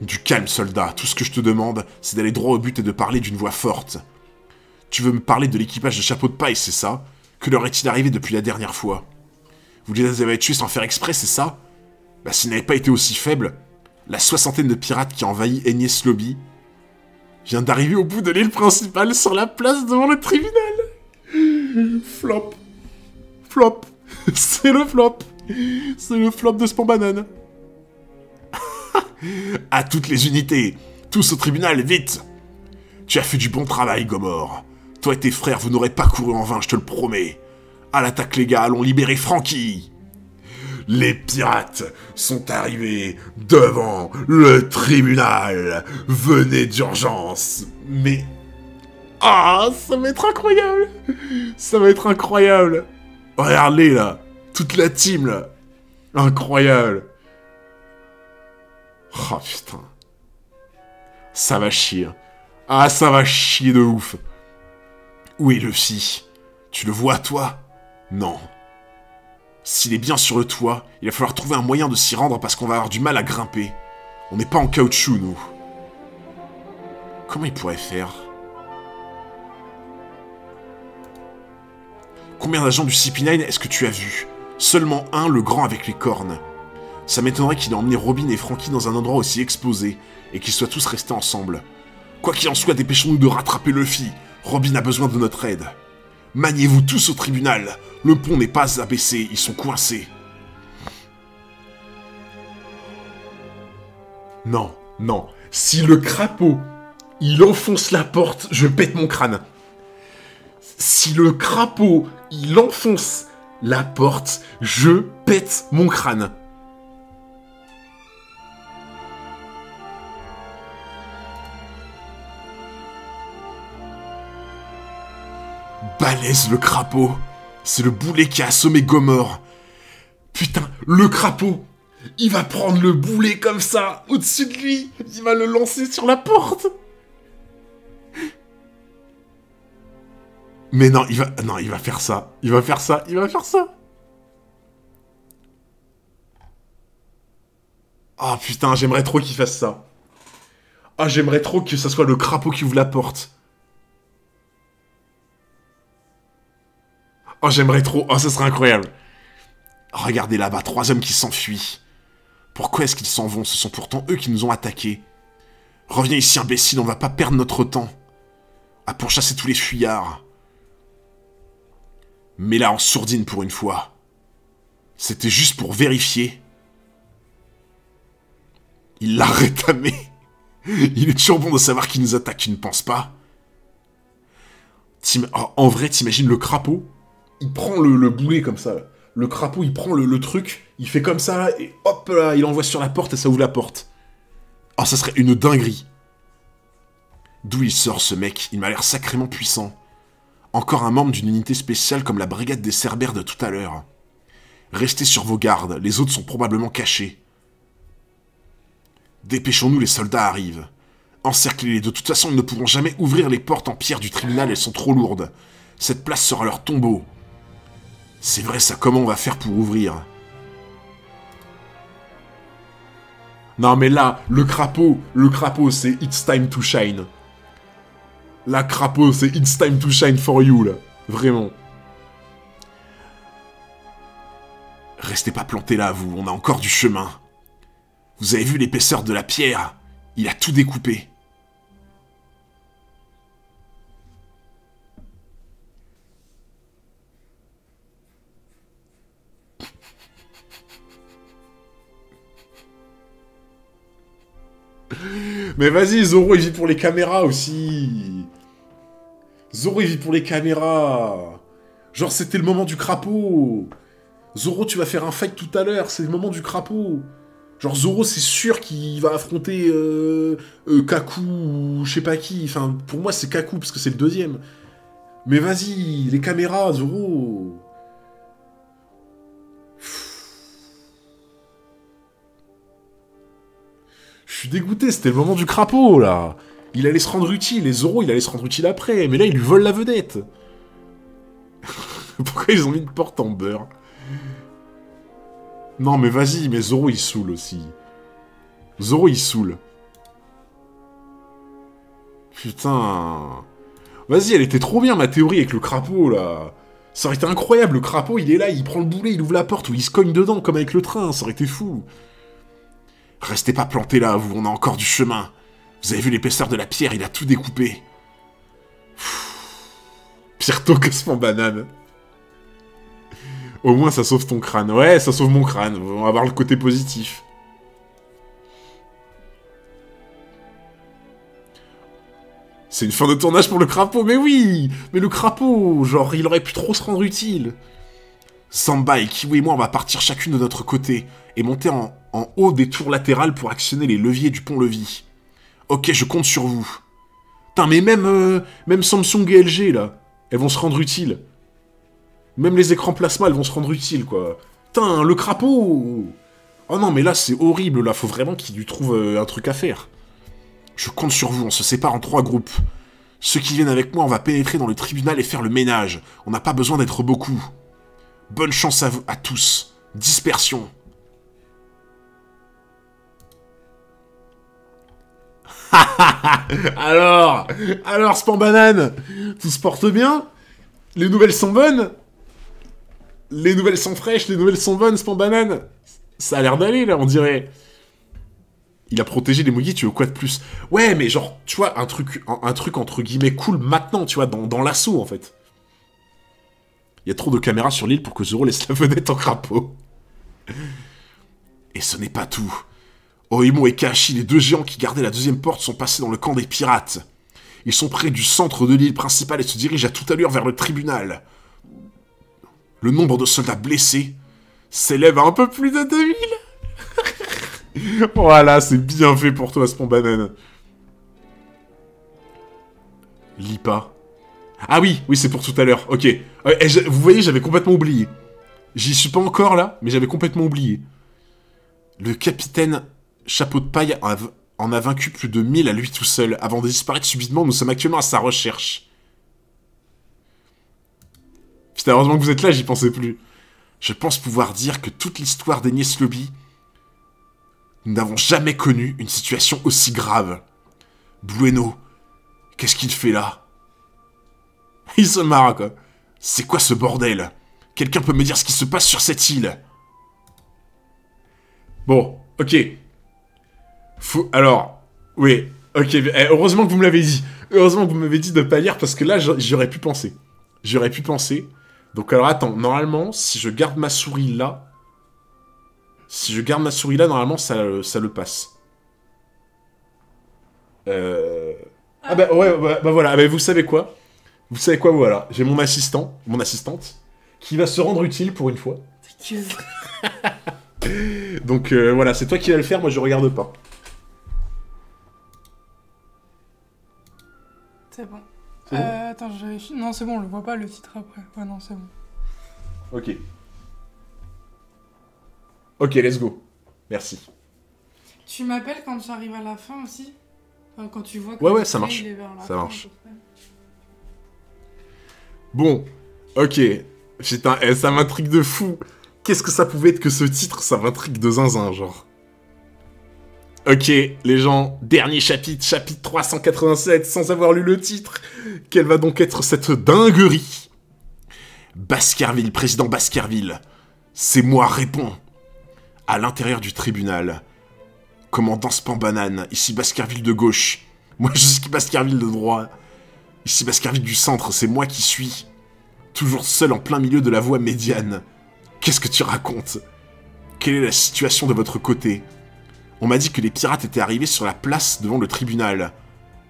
Du calme, soldat. Tout ce que je te demande, c'est d'aller droit au but et de parler d'une voix forte. Tu veux me parler de l'équipage de Chapeau de Paille, c'est ça? Que leur est-il arrivé depuis la dernière fois? Vous les avez tués sans faire exprès, c'est ça? Bah, s'ils n'avaient pas été aussi faibles, la 60aine de pirates qui a envahi Enies Lobby vient d'arriver au bout de l'île principale sur la place devant le tribunal. Flop. Flop. C'est le flop. C'est le flop de Spambanane. À toutes les unités. Tous au tribunal, vite. Tu as fait du bon travail, Gomor. Toi et tes frères, vous n'aurez pas couru en vain, je te le promets. À l'attaque, les gars, allons libérer Franky. Les pirates sont arrivés devant le tribunal. Venez d'urgence. Mais... Ah, ça va être incroyable. Ça va être incroyable. Regarde-les, là. Toute la team, là. Incroyable. Oh, putain. Ça va chier. Ah, ça va chier de ouf. Où est Luffy? Tu le vois, toi? Non. S'il est bien sur le toit, il va falloir trouver un moyen de s'y rendre parce qu'on va avoir du mal à grimper. On n'est pas en caoutchouc, nous. Comment il pourrait faire? Combien d'agents du CP9 est-ce que tu as vu? Seulement un, le grand avec les cornes. Ça m'étonnerait qu'il ait emmené Robin et Franky dans un endroit aussi exposé, et qu'ils soient tous restés ensemble. Quoi qu'il en soit, dépêchons-nous de rattraper Luffy. Robin a besoin de notre aide. Maniez-vous tous au tribunal. Le pont n'est pas abaissé, ils sont coincés. Non, non. Si le crapaud, il enfonce la porte, je pète mon crâne. Si le crapaud, il enfonce la porte, je pète mon crâne. Balèze le crapaud. C'est le boulet qui a assommé Gomorre. Putain, le crapaud. Il va prendre le boulet comme ça, au-dessus de lui. Il va le lancer sur la porte. Mais non, il va faire ça. Il va faire ça. Oh putain, j'aimerais trop qu'il fasse ça. Ah, j'aimerais trop que ça soit le crapaud qui ouvre la porte. Oh, j'aimerais trop. Oh, ça serait incroyable. Oh, regardez là-bas, 3 hommes qui s'enfuient. Pourquoi est-ce qu'ils s'en vont? Ce sont pourtant eux qui nous ont attaqués. Reviens ici, imbécile, on va pas perdre notre temps à pourchasser tous les fuyards. Mais là, en sourdine pour une fois. C'était juste pour vérifier. Il l'a rétamé. Il est toujours bon de savoir qui nous attaque, tu ne penses pas? Oh, en vrai, t'imagines le crapaud? Il prend le boulet comme ça. Là. Le crapaud, il prend le truc, il fait comme ça, et hop là, il envoie sur la porte et ça ouvre la porte. Oh, ça serait une dinguerie. D'où il sort ce mec? Il m'a l'air sacrément puissant. Encore un membre d'une unité spéciale comme la brigade des Cerbères de tout à l'heure. Restez sur vos gardes, les autres sont probablement cachés. Dépêchons-nous, les soldats arrivent. Encerclez-les, de toute façon ils ne pourront jamais ouvrir les portes en pierre du tribunal, elles sont trop lourdes. Cette place sera leur tombeau. C'est vrai ça, comment on va faire pour ouvrir? Non mais là, le crapaud c'est It's time to shine. La crapaud c'est It's time to shine for you là, vraiment. Restez pas plantés là vous, on a encore du chemin. Vous avez vu l'épaisseur de la pierre? Il a tout découpé. Mais vas-y, Zoro, il vit pour les caméras aussi. Zoro, il vit pour les caméras. Genre, c'était le moment du crapaud. Zoro, tu vas faire un fight tout à l'heure, c'est le moment du crapaud. Genre, Zoro, c'est sûr qu'il va affronter Kaku ou je sais pas qui. Enfin, pour moi, c'est Kaku, parce que c'est le deuxième. Mais vas-y, les caméras, Zoro. Je suis dégoûté, c'était le moment du crapaud, là. Il allait se rendre utile, et Zoro, il allait se rendre utile après. Mais là, il lui vole la vedette. Pourquoi ils ont mis une porte en beurre? Non, mais vas-y, mais Zoro, il saoule aussi. Zoro, il saoule. Putain. Vas-y, elle était trop bien, ma théorie, avec le crapaud, là. Ça aurait été incroyable, le crapaud, il est là, il prend le boulet, il ouvre la porte, ou il se cogne dedans, comme avec le train, ça aurait été fou. Restez pas plantés là, vous, on a encore du chemin. Vous avez vu l'épaisseur de la pierre, il a tout découpé. Pire tôt que ce en banane. Au moins, ça sauve ton crâne. Ouais, ça sauve mon crâne. On va voir le côté positif. C'est une fin de tournage pour le crapaud, mais oui! Mais le crapaud, genre, il aurait pu trop se rendre utile. Samba et Kiwi et moi, on va partir chacune de notre côté et monter en haut des tours latérales pour actionner les leviers du pont-levis. Ok, je compte sur vous. Putain, mais même Samsung et LG, là, elles vont se rendre utiles. Même les écrans plasma, elles vont se rendre utiles, quoi. Putain, le crapaud! Oh non, mais là, c'est horrible, là. Faut vraiment qu'il lui trouve un truc à faire. Je compte sur vous, on se sépare en 3 groupes. Ceux qui viennent avec moi, on va pénétrer dans le tribunal et faire le ménage. On n'a pas besoin d'être beaucoup. Bonne chance à vous, à tous. Dispersion. Alors, Spambanane, tout se porte bien? Les nouvelles sont bonnes? Les nouvelles sont fraîches, les nouvelles sont bonnes, Spambanane? Ça a l'air d'aller, là, on dirait. Il a protégé les Mugi, tu veux quoi de plus? Ouais, mais genre, tu vois, un truc entre guillemets cool maintenant, tu vois, dans l'assaut, en fait. Il y a trop de caméras sur l'île pour que Zoro laisse la vedette en crapaud. Et ce n'est pas tout. Oimo et Kashi, les 2 géants qui gardaient la 2e porte, sont passés dans le camp des pirates. Ils sont près du centre de l'île principale et se dirigent à toute allure vers le tribunal. Le nombre de soldats blessés s'élève à un peu plus de 2000. Voilà, c'est bien fait pour toi, Spambanane. Lis pas. Ah oui, oui, c'est pour tout à l'heure. Ok. Vous voyez, j'avais complètement oublié. J'y suis pas encore, là, mais j'avais complètement oublié. Le capitaine Chapeau de Paille en a vaincu plus de 1000 à lui tout seul. Avant de disparaître subitement, nous sommes actuellement à sa recherche. Putain, heureusement que vous êtes là, j'y pensais plus. Je pense pouvoir dire que toute l'histoire d'Enies Lobby, nous n'avons jamais connu une situation aussi grave. Bueno, qu'est-ce qu'il fait là? Il se marre, quoi. C'est quoi ce bordel? Quelqu'un peut me dire ce qui se passe sur cette île? Bon, ok. Alors, oui, ok. Heureusement que vous me l'avez dit. Heureusement que vous m'avez dit de pas lire, parce que là, j'aurais pu penser. J'aurais pu penser. Donc alors, attends. Normalement, si je garde ma souris là... normalement, ça le passe. Ah bah ouais, bah voilà. Bah, vous savez quoi? Vous savez quoi, voilà. J'ai mon assistante, qui va se rendre utile pour une fois. Donc voilà, c'est toi qui vas le faire, moi je regarde pas.
C'est bon. Attends, je vérifie. Non, c'est bon, on le voit pas le titre après. Ouais, non, c'est bon.
Ok. Ok, let's go. Merci.
Tu m'appelles quand tu arrives à la fin aussi? Enfin, quand tu vois que
ouais, ça marche. Ça marche. Bon, ok. Putain, ça m'intrigue de fou. Qu'est-ce que ça pouvait être que ce titre? Ça m'intrigue de zinzin, genre. Ok, les gens, dernier chapitre, chapitre 387, sans avoir lu le titre. Quelle va donc être cette dinguerie? Baskerville, président Baskerville. C'est moi, réponds. À l'intérieur du tribunal. Commandant Spambanane, ici Baskerville de gauche. Moi, je suis Baskerville de droite. Ici Baskerville du centre, c'est moi qui suis. Toujours seul en plein milieu de la voie médiane. Qu'est-ce que tu racontes? Quelle est la situation de votre côté? On m'a dit que les pirates étaient arrivés sur la place devant le tribunal.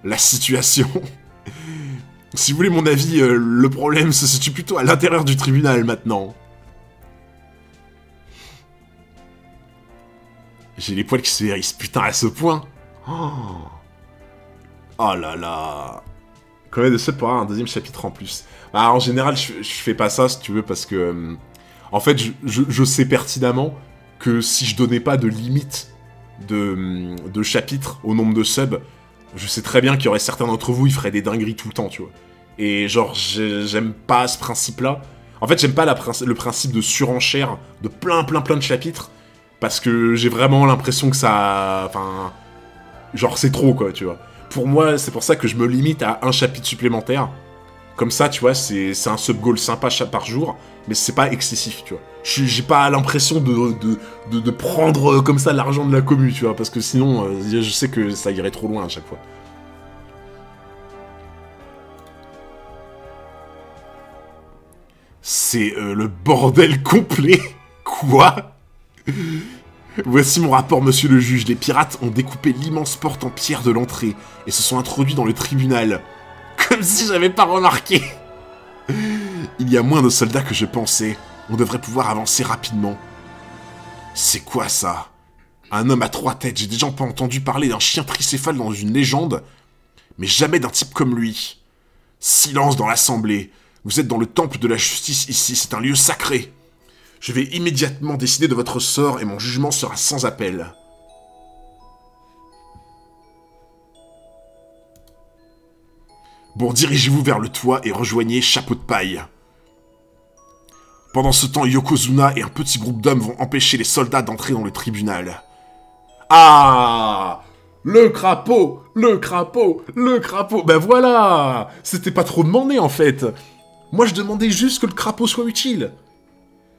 La situation... Si vous voulez mon avis, le problème se situe plutôt à l'intérieur du tribunal maintenant. J'ai les poils qui se hérissent, putain, à ce point. Oh là là. Combien de seuls pour avoir un deuxième chapitre en plus? Bah, en général, je fais pas ça, si tu veux, parce que... en fait, je sais pertinemment que si je donnais pas de limite de chapitres au nombre de subs, je sais très bien qu'il y aurait certains d'entre vous, ils feraient des dingueries tout le temps, tu vois. Et genre, j'aime pas ce principe-là. En fait, j'aime pas le principe de surenchère de plein de chapitres, parce que j'ai vraiment l'impression que ça... Enfin... Genre, c'est trop, quoi, tu vois. Pour moi, c'est pour ça que je me limite à un chapitre supplémentaire. Comme ça, tu vois, c'est un sub-goal sympa par jour, mais c'est pas excessif, tu vois. J'ai pas l'impression de prendre comme ça l'argent de la commu, tu vois, parce que sinon, je sais que ça irait trop loin à chaque fois. C'est le bordel complet. Quoi? Voici mon rapport, monsieur le juge. Les pirates ont découpé l'immense porte en pierre de l'entrée et se sont introduits dans le tribunal. Comme si j'avais pas remarqué. Il y a moins de soldats que je pensais. On devrait pouvoir avancer rapidement. C'est quoi ça? Un homme à 3 têtes. J'ai déjà pas entendu parler d'un chien tricéphale dans une légende, mais jamais d'un type comme lui. Silence dans l'assemblée. Vous êtes dans le temple de la justice ici, c'est un lieu sacré. Je vais immédiatement décider de votre sort et mon jugement sera sans appel. Bon, dirigez-vous vers le toit et rejoignez Chapeau de Paille. Pendant ce temps, Yokozuna et un petit groupe d'hommes vont empêcher les soldats d'entrer dans le tribunal. Ah! Le crapaud! Le crapaud! Le crapaud! Ben voilà! C'était pas trop demandé, en fait. Moi, je demandais juste que le crapaud soit utile.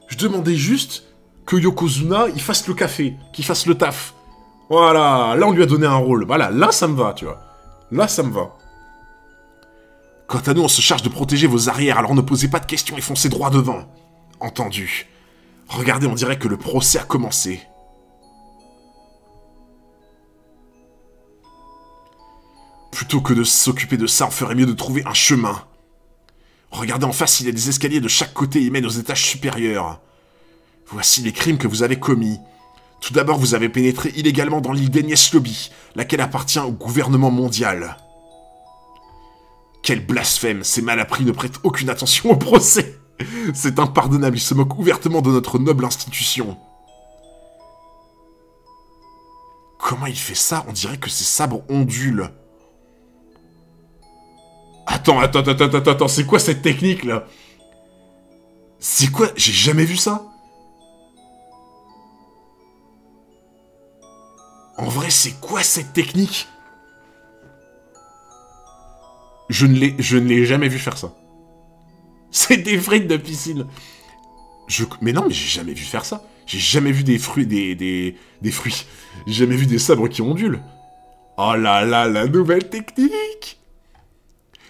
Je demandais juste que Yokozuna, il fasse le café, qu'il fasse le taf. Voilà, là, on lui a donné un rôle. Voilà, là, ça me va, tu vois. Là, ça me va. Quant à nous, on se charge de protéger vos arrières, alors ne posez pas de questions et foncez droit devant. Entendu. Regardez, on dirait que le procès a commencé. Plutôt que de s'occuper de ça, on ferait mieux de trouver un chemin. Regardez en face, il y a des escaliers de chaque côté et mènent aux étages supérieurs. Voici les crimes que vous avez commis. Tout d'abord, vous avez pénétré illégalement dans l'île d'Enies Lobby, laquelle appartient au gouvernement mondial. Quel blasphème, ces malappris ne prêtent aucune attention au procès. C'est impardonnable, ils se moquent ouvertement de notre noble institution. Comment il fait ça? On dirait que ses sabres ondulent. Attends, c'est quoi cette technique, là? C'est quoi? J'ai jamais vu ça. En vrai, c'est quoi cette technique? Je ne l'ai jamais vu faire ça. C'est des frites de piscine. Mais non, mais j'ai jamais vu faire ça. J'ai jamais vu des fruits, des fruits. J'ai jamais vu des sabres qui ondulent. Oh là là, la nouvelle technique.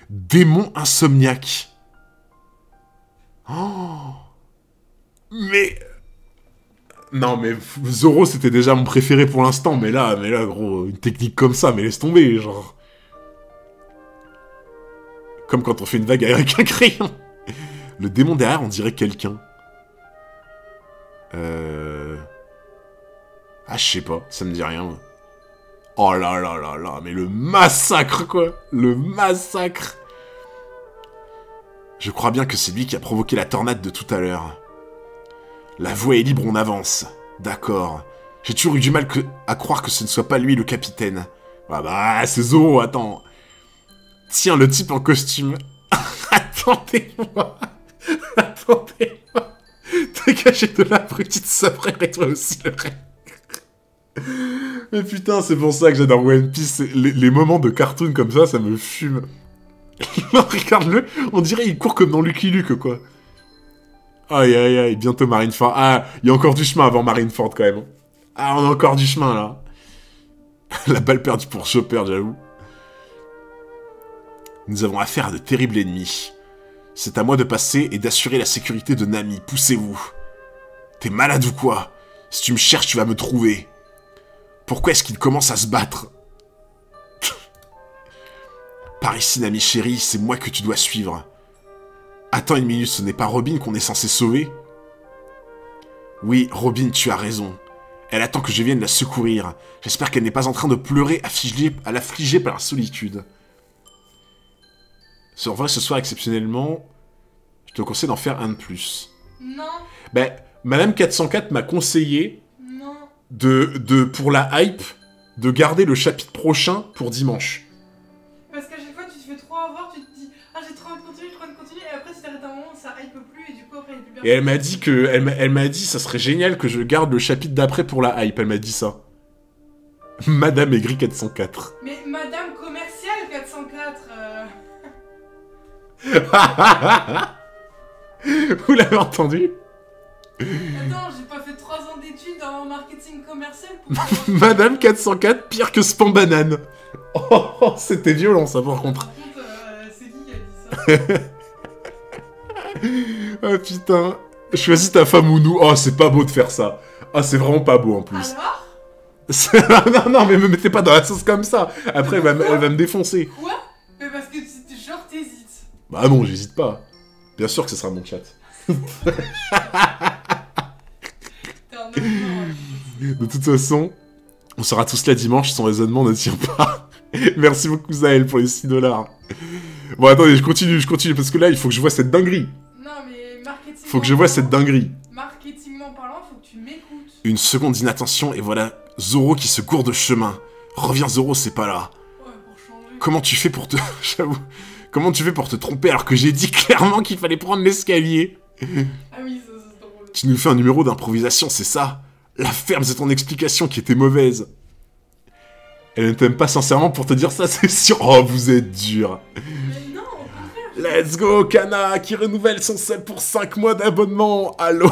Démon insomniaque. Oh. Mais... Non, mais Zoro, c'était déjà mon préféré pour l'instant, mais là, gros, une technique comme ça, mais laisse tomber, genre... Comme quand on fait une vague avec un crayon. Le démon derrière, on dirait quelqu'un. Ah, je sais pas, ça me dit rien. Oh là là là là, mais le massacre, quoi. Le massacre. Je crois bien que c'est lui qui a provoqué la tornade de tout à l'heure. La voie est libre, on avance. D'accord. J'ai toujours eu du mal à croire que ce ne soit pas lui le capitaine. Ah bah, c'est Zoro, attends. Tiens, le type en costume. Attendez-moi. Attendez-moi. Dégagez de là, petite sabrée, et toi aussi, le rêve. Mais putain, c'est pour ça que j'adore One Piece. Les moments de cartoon comme ça me fume. Regarde-le, on dirait il court comme dans Lucky Luke, quoi. Aïe, aïe, aïe, bientôt Marineford. Ah, il y a encore du chemin avant Marineford, quand même. Ah, on a encore du chemin, là. La balle perdue pour Chopper, j'avoue. Nous avons affaire à de terribles ennemis. C'est à moi de passer et d'assurer la sécurité de Nami. Poussez-vous. T'es malade ou quoi? Si tu me cherches, tu vas me trouver. Pourquoi est-ce qu'il commence à se battre? Par ici, Nami chérie, c'est moi que tu dois suivre. Attends une minute, ce n'est pas Robin qu'on est censé sauver? Oui, Robin, tu as raison. Elle attend que je vienne la secourir. J'espère qu'elle n'est pas en train de pleurer à l'affligée par la solitude. En vrai, ce soir, exceptionnellement, je te conseille d'en faire un de plus.
Non.
Ben, Madame 404 m'a conseillé pour la hype, de garder le chapitre prochain pour dimanche.
Parce qu'à chaque fois, tu te fais trop avoir, tu te dis « Ah, j'ai trop envie de continuer, et après, si t'arrêtes un moment, ça hype plus, et du coup, après, il est plus bien. »
Et elle m'a dit elle m'a dit, ça serait génial que je garde le chapitre d'après pour la hype, elle m'a dit ça. Madame Aigri 404.
Mais Madame Commerciale 404,
Vous l'avez entendu?
Attends, j'ai pas fait 3 ans d'études en marketing commercial pour...
Madame 404, pire que Spam Banane. Oh, c'était violent, ça, par contre.
Par contre, c'est qui a dit ça?
Oh, putain. Choisis ta femme ou nous. Oh, c'est pas beau de faire ça. Ah, c'est vraiment pas beau, en plus.
Alors?
Non, mais me mettez pas dans la sauce comme ça. Après, elle va me défoncer.
Quoi? Mais parce que genre t'hésites.
Bah non, j'hésite pas. Bien sûr que ce sera mon chat. De toute façon, on sera tous là dimanche, son raisonnement ne tient pas. Merci beaucoup Zaël pour les 6 $. Bon, attendez, je continue, parce que là, il faut que je vois cette dinguerie.
Non, mais marketing...
Faut que je vois cette dinguerie.
Marketingment parlant, faut que tu m'écoutes.
Une seconde d'inattention, et voilà Zoro qui se court de chemin. Reviens Zoro, c'est pas là.
Ouais, pour changer.
Comment tu fais pour te... J'avoue... Comment tu fais pour te tromper alors que j'ai dit clairement qu'il fallait prendre l'escalier?
Ah oui, ça c'est drôle.
Tu nous fais un numéro d'improvisation, c'est ça? La ferme, c'est ton explication qui était mauvaise. Elle ne t'aime pas sincèrement pour te dire ça, c'est sûr. Oh, vous êtes dur.
Mais non, au contraire.
Let's go, Kana, qui renouvelle son sub pour 5 mois d'abonnement. Allô?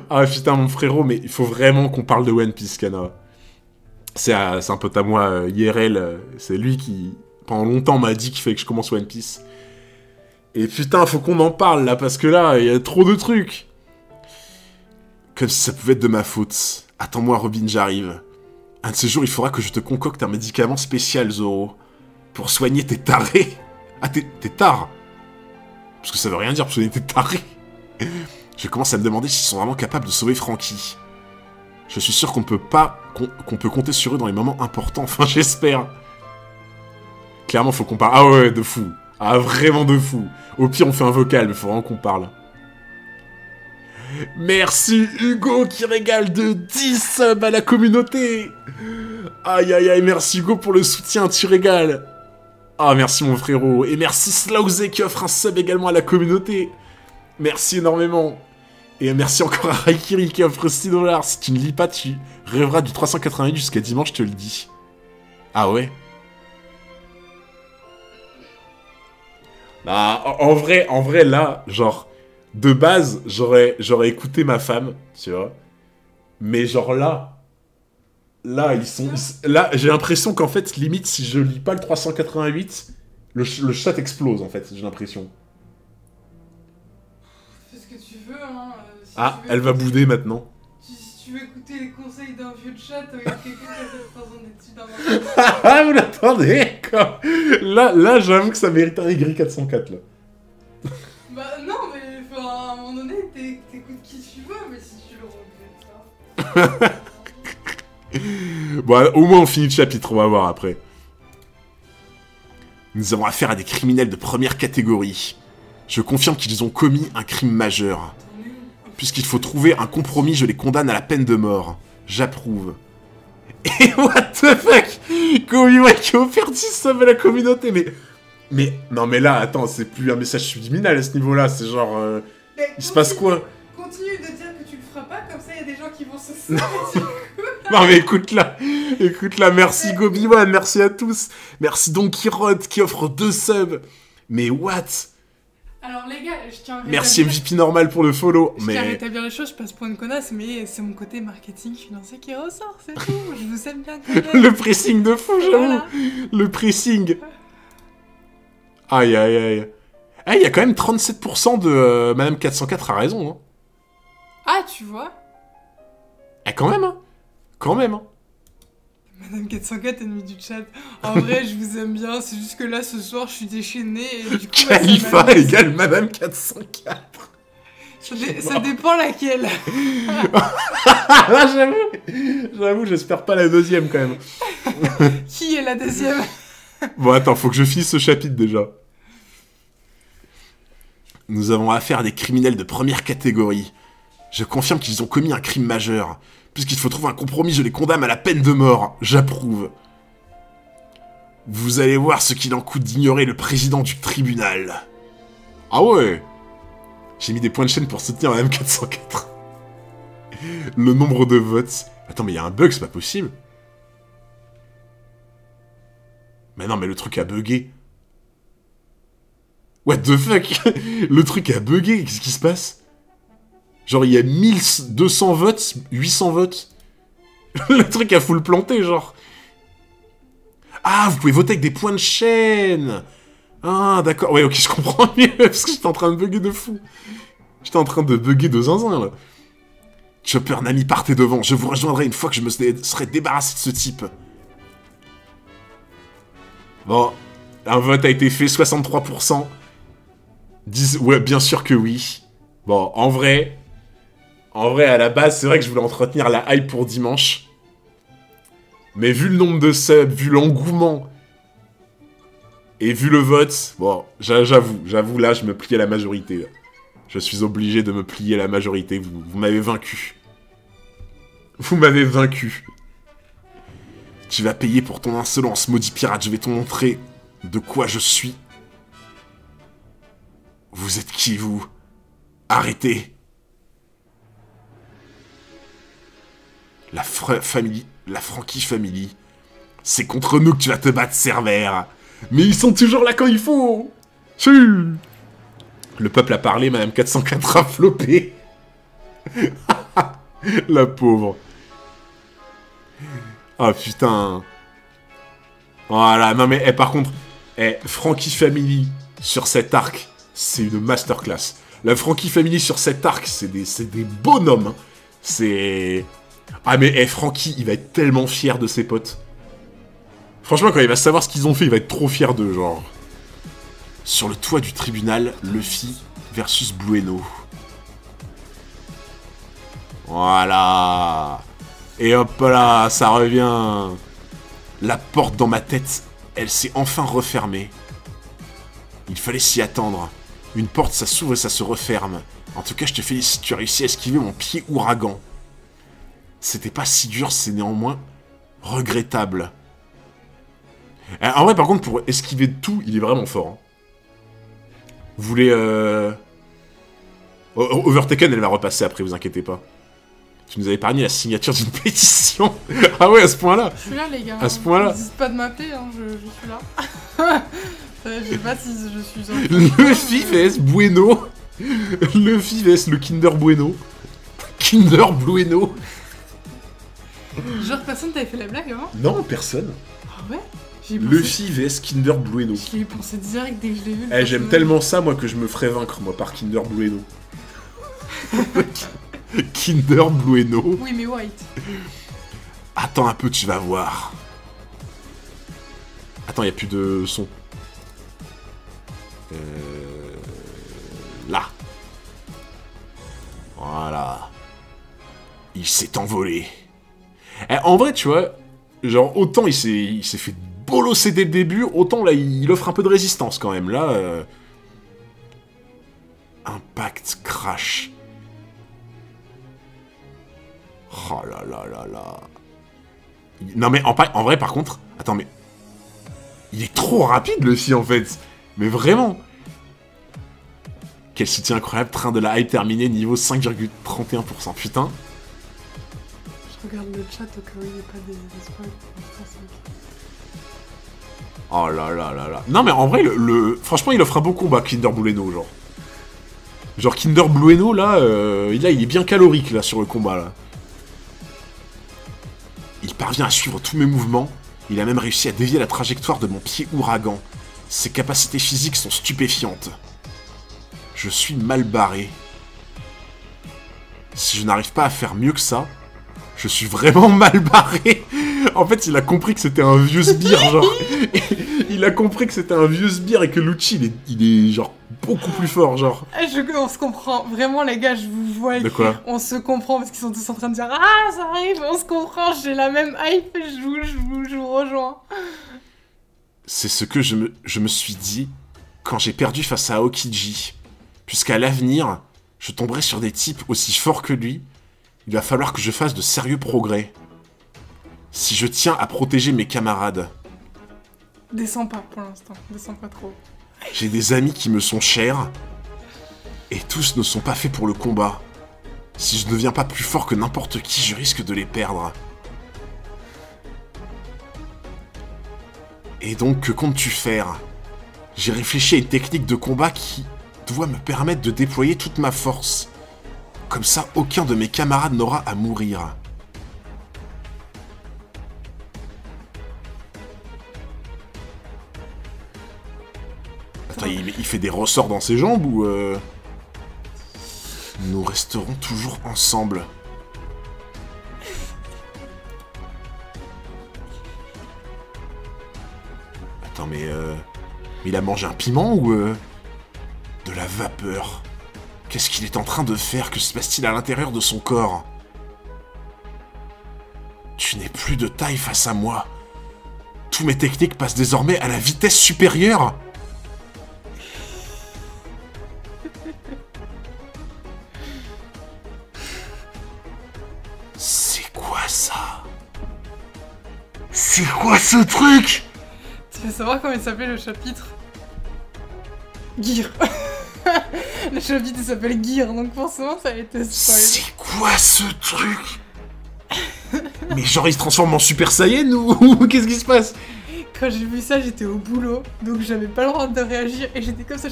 Ah putain, mon frérot, mais il faut vraiment qu'on parle de One Piece, Kana. C'est un pote à moi, IRL. C'est lui qui, pendant longtemps, m'a dit qu'il fallait que je commence One Piece. Et putain, faut qu'on en parle, là, parce que là, il y a trop de trucs. Comme si ça pouvait être de ma faute. Attends-moi, Robin, j'arrive. Un de ces jours, il faudra que je te concocte un médicament spécial, Zoro. Pour soigner tes tarés. Ah, tes tares. Parce que ça veut rien dire, soigner tes tarés. Je commence à me demander s'ils sont vraiment capables de sauver Franky. Je suis sûr qu'on peut compter sur eux dans les moments importants. Enfin, j'espère. Clairement, faut qu'on parle... Ah ouais, de fou. Ah, vraiment de fou. Au pire, on fait un vocal, mais faut vraiment qu'on parle. Merci Hugo qui régale de 10 subs à la communauté. Aïe aïe aïe, merci Hugo pour le soutien, tu régales. Ah, merci mon frérot. Et merci Slowzé qui offre un sub également à la communauté. Merci énormément. Et merci encore à Raikiri qui offre 6 $. Si tu ne lis pas, tu rêveras du 388 jusqu'à dimanche, je te le dis. Ah ouais? Bah, en vrai, là, genre, de base, j'aurais écouté ma femme, tu vois. Mais genre là, là, j'ai l'impression qu'en fait, limite, si je lis pas le 388, le chat explose, en fait, j'ai l'impression.
Fais ce que tu veux, hein. Si
Ah,
tu veux
elle va bouder maintenant.
Si tu veux écouter les conseils d'un vieux de chat, il y a quelqu'un qui a fait 3 ans d'études en
Ah, vous l'attendez, quoi. Là, j'avoue que ça mérite un Y404, là.
Bah non, mais enfin, à un moment donné, t'écoutes qui tu veux, mais si tu le regrettes pas.
Bon, au moins on finit le chapitre, on va voir après. Nous avons affaire à des criminels de première catégorie. Je confirme qu'ils ont commis un crime majeur. Puisqu'il faut trouver un compromis, je les condamne à la peine de mort. J'approuve. Et what the fuck, Kobe qui a offert 10 subs à la communauté, mais... Non mais là, attends, c'est plus un message subliminal à ce niveau-là, c'est genre... il se passe quoi?
Continue de dire que tu le feras pas, comme ça il y a des gens qui vont se sentir.
Non mais écoute là, merci Gobi-Wan, merci à tous. Merci Donkey Rod qui offre 2 subs. Mais what?
Alors les gars, je tiens à
merci MVP normal pour le follow.
Je tiens à rétablir les choses, je passe pour une connasse, mais c'est mon côté marketing financier qui ressort, c'est tout. Je vous aime bien quand même.
Le pressing de fou, j'avoue. Voilà. Le pressing. Aïe aïe aïe. Ah, il y a quand même 37% de Madame 404 a raison. Hein.
Ah, tu vois?
Ah, quand même, hein. Quand même, hein.
Madame 404, ennemie du chat. En vrai, je vous aime bien, c'est juste que là, ce soir, je suis déchaînée et du coup...
Khalifa égale Madame 404.
Ça dépend laquelle.
Ah, j'avoue, j'espère pas la deuxième, quand même.
Qui est la deuxième?
Bon, attends, faut que je finisse ce chapitre, déjà. Nous avons affaire à des criminels de première catégorie. Je confirme qu'ils ont commis un crime majeur. Puisqu'il faut trouver un compromis, je les condamne à la peine de mort. J'approuve. Vous allez voir ce qu'il en coûte d'ignorer le président du tribunal. Ah ouais. J'ai mis des points de chaîne pour soutenir Madame 404. Le nombre de votes. Attends, mais il y a un bug, c'est pas possible. Mais non, mais le truc a bugué. What the fuck? Le truc a bugué, qu'est-ce qui se passe? Genre, il y a 1200 votes, 800 votes. Le truc a full planté, genre. Ah, vous pouvez voter avec des points de chaîne. Ah, d'accord. Ouais, ok, je comprends mieux, parce que j'étais en train de bugger de fou. J'étais en train de bugger de zinzin, là. Chopper, Nami, partez devant. Je vous rejoindrai une fois que je me serai débarrassé de ce type. Bon, un vote a été fait, 63%. Ouais, bien sûr que oui. Bon, en vrai, à la base, c'est vrai que je voulais entretenir la hype pour dimanche. Mais vu le nombre de subs, vu l'engouement, et vu le vote, bon, j'avoue, là, je me plie à la majorité. Là. Je suis obligé de me plier à la majorité. Vous m'avez vaincu. Vous m'avez vaincu. Tu vas payer pour ton insolence, maudit pirate. Je vais te montrer de quoi je suis. Vous êtes qui, vous? Arrêtez. La Frankie Family. C'est contre nous que tu vas te battre, Cerbère. Mais ils sont toujours là quand il faut. Le peuple a parlé, Madame 404 a floppé. La pauvre. Ah, putain. Voilà, non mais, par contre, Frankie Family, sur cet arc, c'est une masterclass. La Frankie Family sur cet arc, c'est des bonhommes. Hein. C'est... Ah mais, Frankie, il va être tellement fier de ses potes. Franchement, quand il va savoir ce qu'ils ont fait, il va être trop fier d'eux, genre. Sur le toit du tribunal, Luffy versus Blueno. Voilà. Et hop là, ça revient. La porte dans ma tête, elle s'est enfin refermée. Il fallait s'y attendre. Une porte, ça s'ouvre et ça se referme. En tout cas, je te félicite, tu as réussi à esquiver mon pied ouragan. C'était pas si dur, c'est néanmoins regrettable. En vrai, par contre, pour esquiver tout, il est vraiment fort. Hein. Vous voulez... Overtaken, elle va repasser après, vous inquiétez pas. Tu nous as épargné la signature d'une pétition. Ah ouais, à ce point-là.
Je suis là, les gars.
À ce point-là.
N'hésite pas de m'appeler, hein, je suis là. Je sais pas si je suis en...
Luffy vs Bueno. Luffy vs le Kinder Bueno. Kinder Bueno.
Genre, personne t'avait fait la blague avant?
Non, personne.
Ah ouais? Pensé...
Luffy vs Kinder Bueno.
J'y ai pensé direct dès que je l'ai vu.
Eh, j'aime tellement ça, moi, que je me ferais vaincre, moi, par Kinder Bueno. Kinder Bueno.
Oui, mais white.
Attends un peu, tu vas voir. Attends, il a plus de son. Là. Voilà. Il s'est envolé. Eh, en vrai, tu vois, genre, autant il s'est fait bolosser dès le début, autant là, il offre un peu de résistance quand même. Là, Impact Crash. Oh là là là là. Non mais en vrai, par contre... Attends, mais... Il est trop rapide, le en fait. Mais vraiment. Quel soutien incroyable. Train de la hype terminé, niveau 5,31%. Putain.
Je regarde le chat au cas où il n'y a pas des spoils.
Oh là là là là. Non mais en vrai, franchement, il offre un bon combat, Kinder Bueno, genre. Genre Kinder Bueno, là, il est bien calorique, là, sur le combat, là. Il parvient à suivre tous mes mouvements. Il a même réussi à dévier la trajectoire de mon pied ouragan. Ses capacités physiques sont stupéfiantes. Je suis mal barré. Si je n'arrive pas à faire mieux que ça, je suis vraiment mal barré. En fait, il a compris que c'était un vieux sbire, genre. Il a compris que c'était un vieux sbire et que Lucci, il est genre beaucoup plus fort, genre.
On se comprend. Vraiment, les gars, je vous vois.
De quoi?
On se comprend parce qu'ils sont tous en train de dire « Ah, ça arrive, on se comprend, j'ai la même hype, je vous rejoins. »
C'est ce que je me suis dit quand j'ai perdu face à Aokiji. Puisqu'à l'avenir, je tomberai sur des types aussi forts que lui, il va falloir que je fasse de sérieux progrès. Si je tiens à protéger mes camarades.
Descends pas pour l'instant, descends pas trop.
J'ai des amis qui me sont chers, et tous ne sont pas faits pour le combat. Si je ne deviens pas plus fort que n'importe qui, je risque de les perdre. Et donc, que comptes-tu faire? J'ai réfléchi à une technique de combat qui doit me permettre de déployer toute ma force. Comme ça, aucun de mes camarades n'aura à mourir. Attends, il fait des ressorts dans ses jambes ou... Nous resterons toujours ensemble. Attends, mais il a mangé un piment ou... De la vapeur. Qu'est-ce qu'il est en train de faire? Que se passe-t-il à l'intérieur de son corps? Tu n'es plus de taille face à moi. Tous mes techniques passent désormais à la vitesse supérieure. C'est quoi ça? C'est quoi ce truc?
Tu veux savoir comment il s'appelle le chapitre? Gear. Le chapitre s'appelle Gear, donc forcément ça a été spoil.
C'est quoi ce truc? Mais genre il se transforme en Super Saiyan ou qu'est-ce qui se passe?
Quand j'ai vu ça, j'étais au boulot, donc j'avais pas le droit de réagir et j'étais comme ça.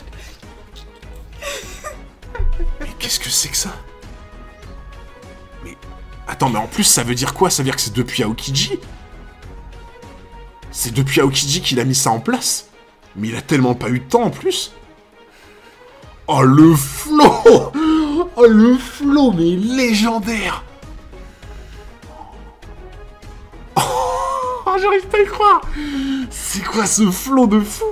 Mais qu'est-ce que c'est que ça? Mais attends, mais en plus ça veut dire quoi? Ça veut dire que c'est depuis Aokiji? C'est depuis Aokiji qu'il a mis ça en place? Mais il a tellement pas eu de temps en plus. Oh le flow! Oh le flow, mais légendaire! Oh, j'arrive pas à y croire! C'est quoi ce flow de fou?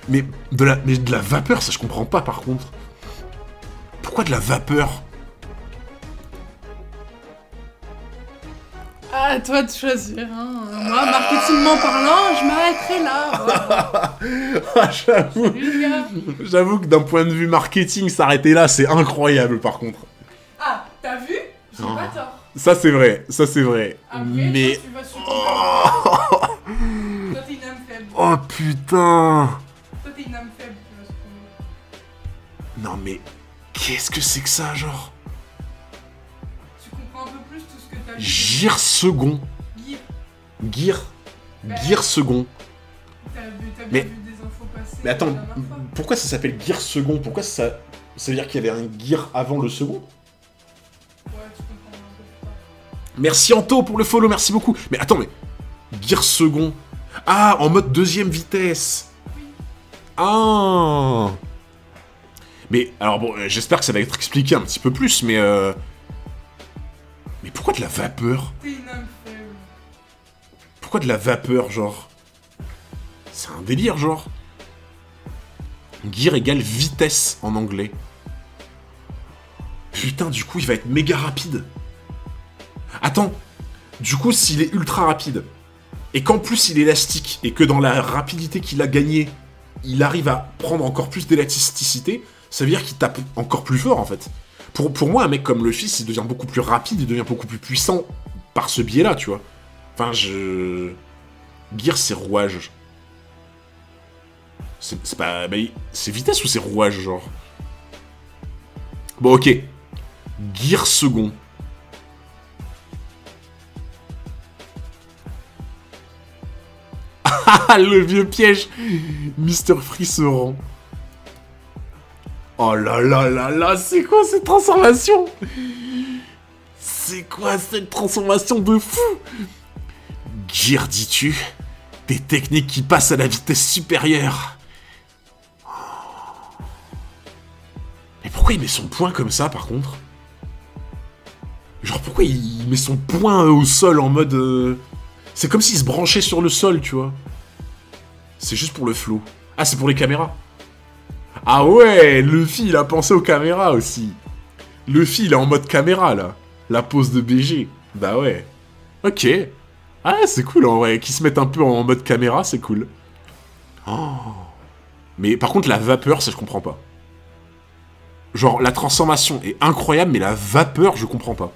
Mais de la vapeur, ça je comprends pas par contre. Pourquoi de la vapeur?
Ah, À toi de choisir, hein. Moi, marketingment parlant, je m'arrêterai là.
Ah, j'avoue.
Salut, les gars.
J'avoue que d'un point de vue marketing, s'arrêter là, c'est incroyable par contre.
Ah, t'as vu? J'ai pas tort.
Ça c'est vrai, ça c'est vrai.
Après,
Mais...
toi, tu vas sur ton... Toi, t'es une âme faible.
Oh putain.
Toi, t'es une âme faible, tu vas sur ton...
Non mais... Qu'est-ce que c'est que ça, genre?
Tu comprends un peu plus tout ce que t'as vu.
Gire second.
Gear.
Gear. Gear second.
T'as bien
Mais-
vu des infos passer.
Mais attends,
la dernière fois.
pourquoi ça s'appelle gear second? Pourquoi ça... Ça veut dire qu'il y avait un gear avant le second?
Ouais, tu comprends un peu plus tard.
Merci Anto pour le follow, merci beaucoup. Mais attends, mais... Gear second. Ah, en mode deuxième vitesse. Ah. Mais, alors bon, j'espère que ça va être expliqué un petit peu plus, mais... Mais pourquoi de la vapeur?
T'es une âme faible.
Pourquoi de la vapeur, genre? C'est un délire, genre. Gear égale vitesse en anglais. Putain, du coup, il va être méga rapide. Attends. Du coup, s'il est ultra rapide, et qu'en plus il est élastique, et que dans la rapidité qu'il a gagnée, il arrive à prendre encore plus d'élasticité, ça veut dire qu'il tape encore plus fort, en fait. Pour moi, un mec comme Luffy, il devient beaucoup plus rapide, il devient beaucoup plus puissant par ce biais-là, tu vois. Enfin, Gear, c'est rouage. C'est pas... Mais c'est vitesse ou c'est rouage, genre? Bon, ok. Gear second. Ah, le vieux piège. Mister Free se rend. Oh là là là là, c'est quoi cette transformation? C'est quoi cette transformation de fou? Gear, dis-tu? Des techniques qui passent à la vitesse supérieure. Mais pourquoi il met son poing comme ça, par contre? Genre, pourquoi il met son poing au sol en mode... C'est comme s'il se branchait sur le sol, tu vois. C'est juste pour le flow. Ah, c'est pour les caméras. Ah ouais, Luffy, il a pensé aux caméras aussi. Luffy, il est en mode caméra, là. La pose de BG. Bah ouais. Ok. Ah, c'est cool, en vrai. Qu'ils se mettent un peu en mode caméra, c'est cool. Oh. Mais par contre, la vapeur, ça, je comprends pas. Genre, la transformation est incroyable, mais la vapeur, je comprends pas.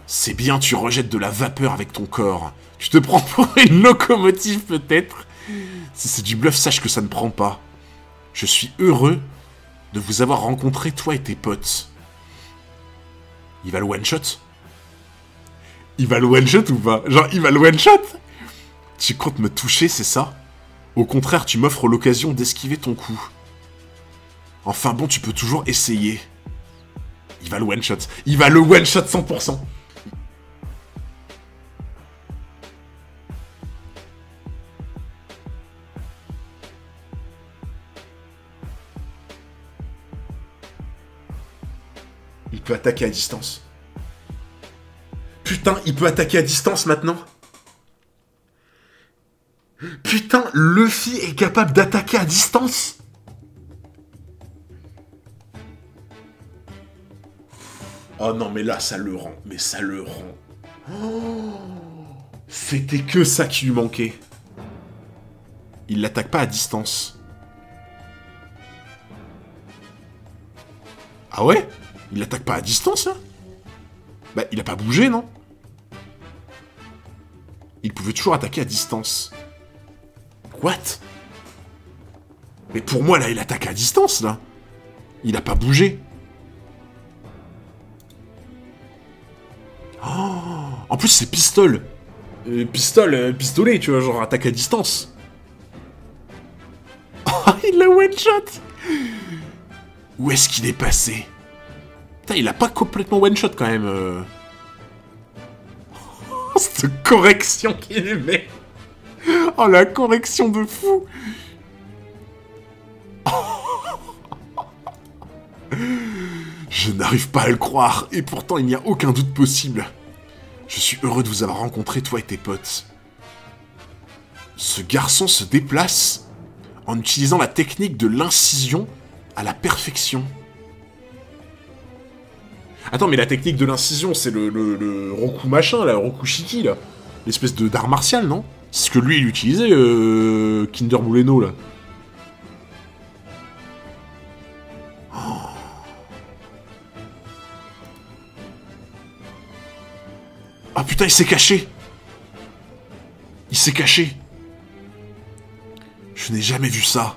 C'est bien, tu rejettes de la vapeur avec ton corps. Tu te prends pour une locomotive, peut-être. Si c'est du bluff, sache que ça ne prend pas. Je suis heureux de vous avoir rencontré, toi et tes potes. Il va le one-shot? Il va le one-shot ou pas? Genre, il va le one-shot? Tu comptes me toucher, c'est ça? Au contraire, tu m'offres l'occasion d'esquiver ton coup. Enfin bon, tu peux toujours essayer. Il va le one-shot. Il va le one-shot 100%. Il peut attaquer à distance. Putain, il peut attaquer à distance maintenant. Putain, Luffy est capable d'attaquer à distance. Oh non, mais là, ça le rend. Mais ça le rend. Oh, c'était que ça qui lui manquait. Il l'attaque pas à distance. Ah ouais? Il l'attaque pas à distance, là? Bah, il a pas bougé, non? Il pouvait toujours attaquer à distance. What? Mais pour moi, là, il attaque à distance, là. Il a pas bougé. Oh, en plus, c'est pistole. Pistolet, tu vois, genre attaque à distance. Oh, il l'a one-shot. Où est-ce qu'il est passé? Putain, il a pas complètement one-shot, quand même. Oh, cette correction qu'il met. Oh, la correction de fou. Je n'arrive pas à le croire, et pourtant il n'y a aucun doute possible. Je suis heureux de vous avoir rencontré, toi et tes potes. Ce garçon se déplace en utilisant la technique de l'incision à la perfection. Attends, mais la technique de l'incision, c'est le Roku machin, là, Roku Shiki, là. L'espèce de d'art martial, non? C'est ce que lui, il utilisait, Kinder Bueno, là. Oh. Ah putain, il s'est caché! Il s'est caché! Je n'ai jamais vu ça.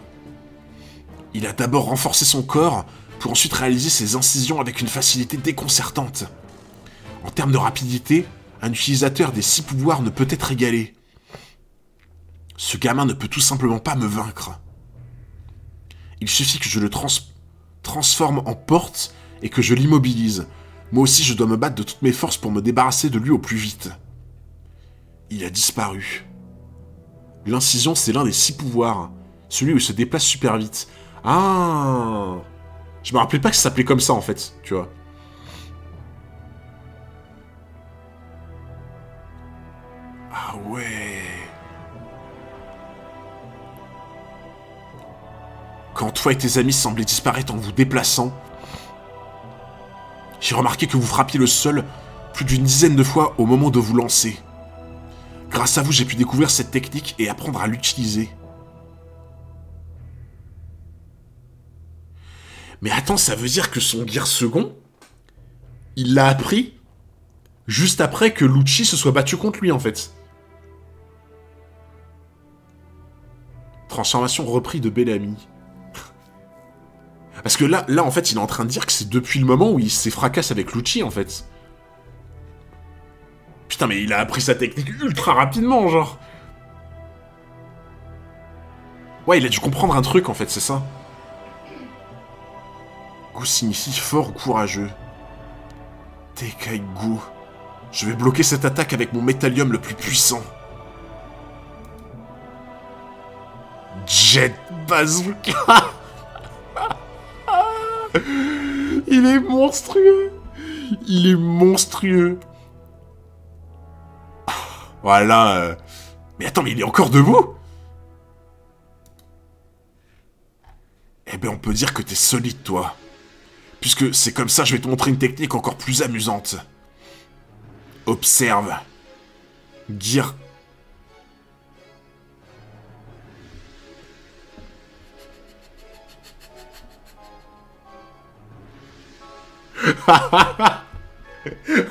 Il a d'abord renforcé son corps, pour ensuite réaliser ses incisions avec une facilité déconcertante. En termes de rapidité, un utilisateur des 6 pouvoirs ne peut être égalé. Ce gamin ne peut tout simplement pas me vaincre. Il suffit que je le transforme en porte et que je l'immobilise. Moi aussi, je dois me battre de toutes mes forces pour me débarrasser de lui au plus vite. Il a disparu. L'incision, c'est l'un des 6 pouvoirs. Celui où il se déplace super vite. Ah! Je me rappelais pas que ça s'appelait comme ça, en fait, tu vois. Ah ouais. Quand toi et tes amis semblaient disparaître en vous déplaçant, j'ai remarqué que vous frappiez le sol plus d'une dizaine de fois au moment de vous lancer. Grâce à vous, j'ai pu découvrir cette technique et apprendre à l'utiliser. Mais attends, ça veut dire que son gear second, il l'a appris juste après que Lucci se soit battu contre lui, en fait. Transformation repris de Bellamy. Parce que là, en fait, il est en train de dire que c'est depuis le moment où il s'est fracassé avec Lucci, en fait. Putain, mais il a appris sa technique ultra rapidement, genre. Ouais, il a dû comprendre un truc, en fait, c'est ça. Gu signifie fort ou courageux. Tekaigu. Je vais bloquer cette attaque avec mon métallium le plus puissant. Jet Bazooka. Il est monstrueux. Il est monstrueux. Voilà. Mais attends, mais il est encore debout? Eh ben, on peut dire que t'es solide, toi. Puisque c'est comme ça, je vais te montrer une technique encore plus amusante. Observe. Gear.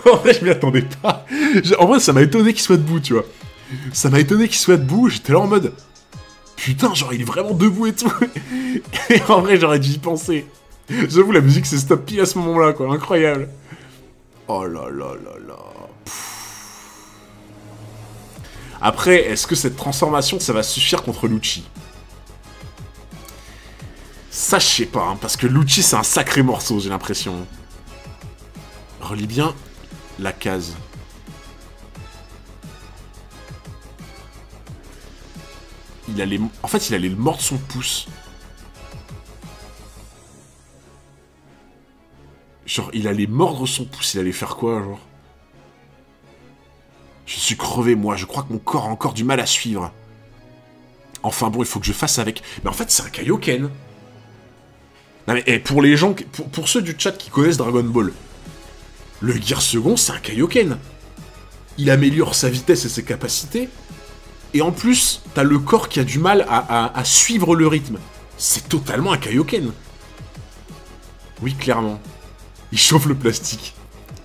En vrai, je m'y attendais pas. En vrai, ça m'a étonné qu'il soit debout, tu vois. Ça m'a étonné qu'il soit debout, j'étais là en mode... Putain, genre, il est vraiment debout et tout. Et en vrai, j'aurais dû y penser. J'avoue, la musique, c'est stop pile à ce moment-là, quoi. Incroyable. Oh là là là là. Après, est-ce que cette transformation, ça va suffire contre Lucci? Ça, je sais pas, hein, parce que Lucci, c'est un sacré morceau, j'ai l'impression. Relis bien la case. Il allait... En fait, il allait le mordre son pouce. Genre, il allait mordre son pouce, il allait faire quoi, genre? Je suis crevé, moi, je crois que mon corps a encore du mal à suivre. Enfin bon, il faut que je fasse avec... Mais en fait, c'est un Kaioken. Non mais, pour les gens... Pour ceux du chat qui connaissent Dragon Ball, le Gear second, c'est un Kaioken. Il améliore sa vitesse et ses capacités. Et en plus, t'as le corps qui a du mal à suivre le rythme. C'est totalement un Kaioken. Oui, clairement. Il chauffe le plastique.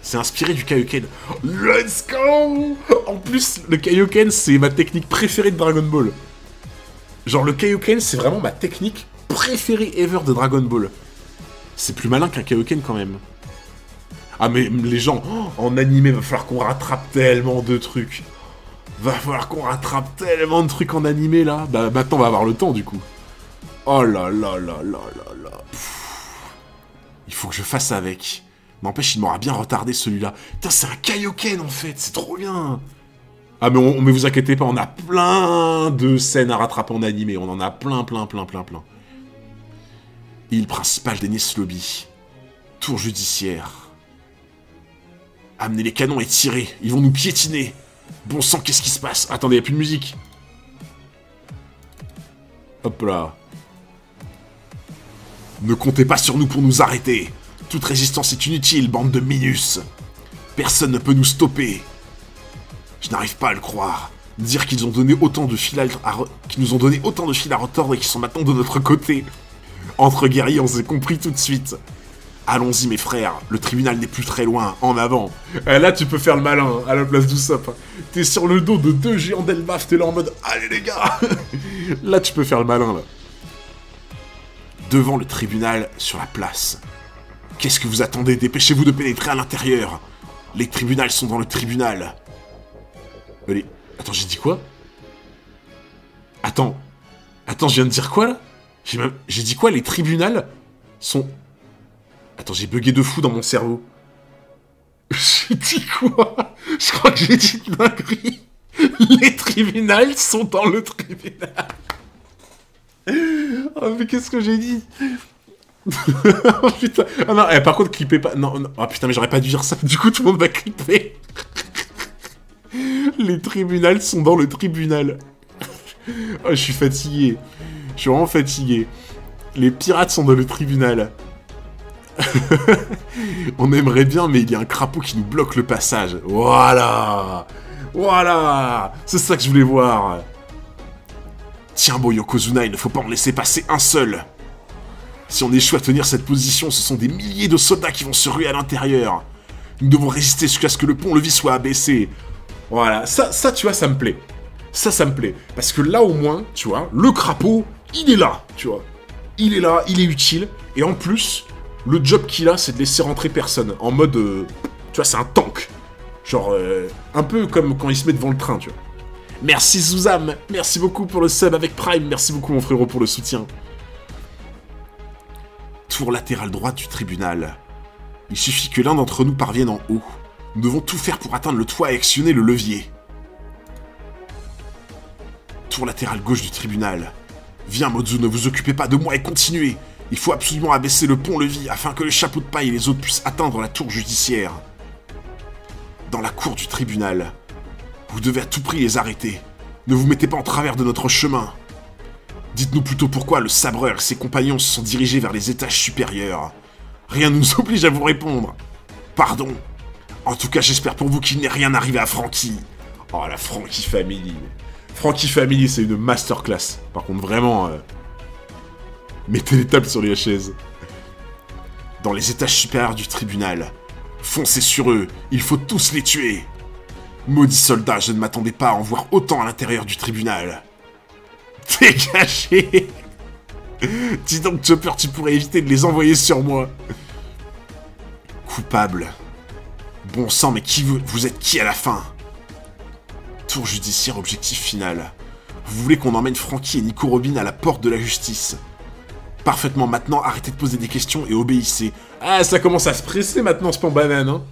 C'est inspiré du Kaioken. Let's go! En plus, le Kaioken, c'est ma technique préférée de Dragon Ball. Genre, le Kaioken, c'est vraiment ma technique préférée ever de Dragon Ball. C'est plus malin qu'un Kaioken, quand même. Ah, mais les gens, en animé, va falloir qu'on rattrape tellement de trucs. Va falloir qu'on rattrape tellement de trucs en animé, là. Bah, maintenant, on va avoir le temps, du coup. Oh là là là là là là. Il faut que je fasse avec. N'empêche, il m'aura bien retardé, celui-là. Putain, c'est un Kaioken, en fait. C'est trop bien. Ah, mais vous inquiétez pas, on a plein de scènes à rattraper en animé. On en a plein. Île principale des Lobby. Tour judiciaire. Amenez les canons et tirez. Ils vont nous piétiner. Bon sang, qu'est-ce qui se passe? Attendez, y'a plus de musique. Hop là. Ne comptez pas sur nous pour nous arrêter. Toute résistance est inutile, bande de minus. Personne ne peut nous stopper. Je n'arrive pas à le croire. Dire qu'ils ont donné autant de fil qu'ils nous ont donné autant de fil à retordre et qu'ils sont maintenant de notre côté. Entre guerriers, on s'est compris tout de suite. Allons-y mes frères, le tribunal n'est plus très loin, en avant. Là tu peux faire le malin, à la place d'Usopp. T'es sur le dos de 2 géants d'Elbaf, t'es là en mode « Allez les gars !» Là tu peux faire le malin, là. Devant le tribunal, sur la place. Qu'est-ce que vous attendez? Dépêchez-vous de pénétrer à l'intérieur. Les tribunals sont dans le tribunal. Allez, attends, j'ai dit quoi? Attends, je viens de dire quoi, là? J'ai dit quoi? Les tribunals sont... Attends, j'ai bugué de fou dans mon cerveau. J'ai dit quoi? Je crois que j'ai dit une dinguerie. Les tribunals sont dans le tribunal. Oh, mais qu'est-ce que j'ai dit? Oh, putain. Ah non, par contre, clippez pas. Non, non. Oh putain, mais j'aurais pas dû dire ça. Du coup, tout le monde va clipper. Les tribunals sont dans le tribunal. Oh, je suis fatigué. Je suis vraiment fatigué. Les pirates sont dans le tribunal. On aimerait bien, mais il y a un crapaud qui nous bloque le passage. Voilà. Voilà. C'est ça que je voulais voir. Tiens bon Yokozuna, il ne faut pas en laisser passer un seul. Si on échoue à tenir cette position, ce sont des milliers de soldats qui vont se ruer à l'intérieur. Nous devons résister jusqu'à ce que le pont-levis soit abaissé. Voilà, ça tu vois, ça me plaît. Ça me plaît. Parce que là au moins, tu vois, le crapaud, il est là, tu vois. Il est là, il est utile. Et en plus, le job qu'il a, c'est de laisser rentrer personne. En mode, tu vois, c'est un tank. Genre, un peu comme quand il se met devant le train, tu vois. Merci Zouzam, merci beaucoup pour le sub avec Prime, merci beaucoup mon frérot pour le soutien. Tour latérale droite du tribunal. Il suffit que l'un d'entre nous parvienne en haut. Nous devons tout faire pour atteindre le toit et actionner le levier. Tour latérale gauche du tribunal. Viens Mozu, ne vous occupez pas de moi et continuez. Il faut absolument abaisser le pont-levis afin que le chapeau de paille et les autres puissent atteindre la tour judiciaire. Dans la cour du tribunal. Vous devez à tout prix les arrêter. Ne vous mettez pas en travers de notre chemin. Dites-nous plutôt pourquoi le sabreur et ses compagnons se sont dirigés vers les étages supérieurs. Rien ne nous oblige à vous répondre. Pardon. En tout cas, j'espère pour vous qu'il n'est rien arrivé à Franky. Oh, la Franky Family. Franky Family, c'est une masterclass. Par contre, vraiment... mettez les tables sur les chaises. Dans les étages supérieurs du tribunal. Foncez sur eux. Il faut tous les tuer. Maudit soldat, je ne m'attendais pas à en voir autant à l'intérieur du tribunal. Dégagez. Dis donc, Chopper, tu pourrais éviter de les envoyer sur moi. Coupable. Bon sang, mais vous êtes qui à la fin? Tour judiciaire, objectif final. Vous voulez qu'on emmène Franky et Nico Robin à la porte de la justice? Parfaitement, maintenant, arrêtez de poser des questions et obéissez. Ah, ça commence à se presser maintenant, ce pan banane, hein.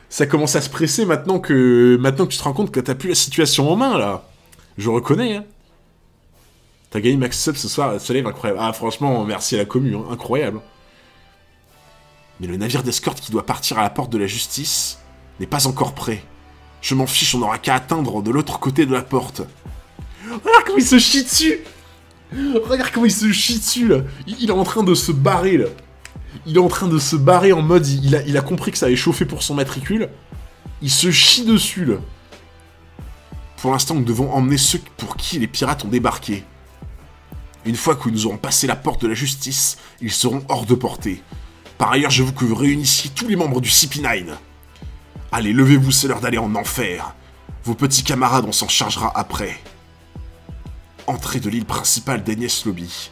Ça commence à se presser maintenant que tu te rends compte que t'as plus la situation en main, là. Je reconnais, hein. T'as gagné max sub ce soir, ce live incroyable. Ah, franchement, merci à la commu, hein. Incroyable. Mais le navire d'escorte qui doit partir à la porte de la justice n'est pas encore prêt. Je m'en fiche, on n'aura qu'à atteindre de l'autre côté de la porte. Regarde comment il se chie dessus. Regarde comment il se chie dessus, là. Il est en train de se barrer, là. Il est en train de se barrer en mode... Il a compris que ça allait chauffer pour son matricule. Il se chie dessus, là. Pour l'instant, nous devons emmener ceux pour qui les pirates ont débarqué. Une fois que nous aurons passé la porte de la justice, ils seront hors de portée. Par ailleurs, je veux que vous réunissiez tous les membres du CP9. Allez, levez-vous, c'est l'heure d'aller en enfer. Vos petits camarades, on s'en chargera après. Entrée de l'île principale d'Enies Lobby.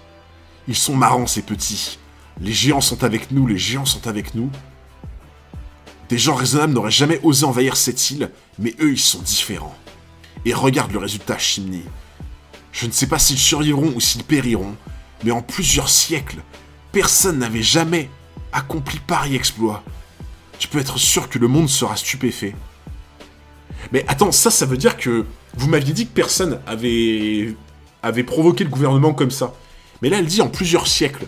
Ils sont marrants, ces petits. Les géants sont avec nous, les géants sont avec nous. Des gens raisonnables n'auraient jamais osé envahir cette île, mais eux, ils sont différents. Et regarde le résultat, Chimney. Je ne sais pas s'ils survivront ou s'ils périront, mais en plusieurs siècles, personne n'avait jamais accompli pareil exploit. Tu peux être sûr que le monde sera stupéfait. Mais attends, ça veut dire que... Vous m'aviez dit que personne avait provoqué le gouvernement comme ça. Mais là, elle dit en plusieurs siècles.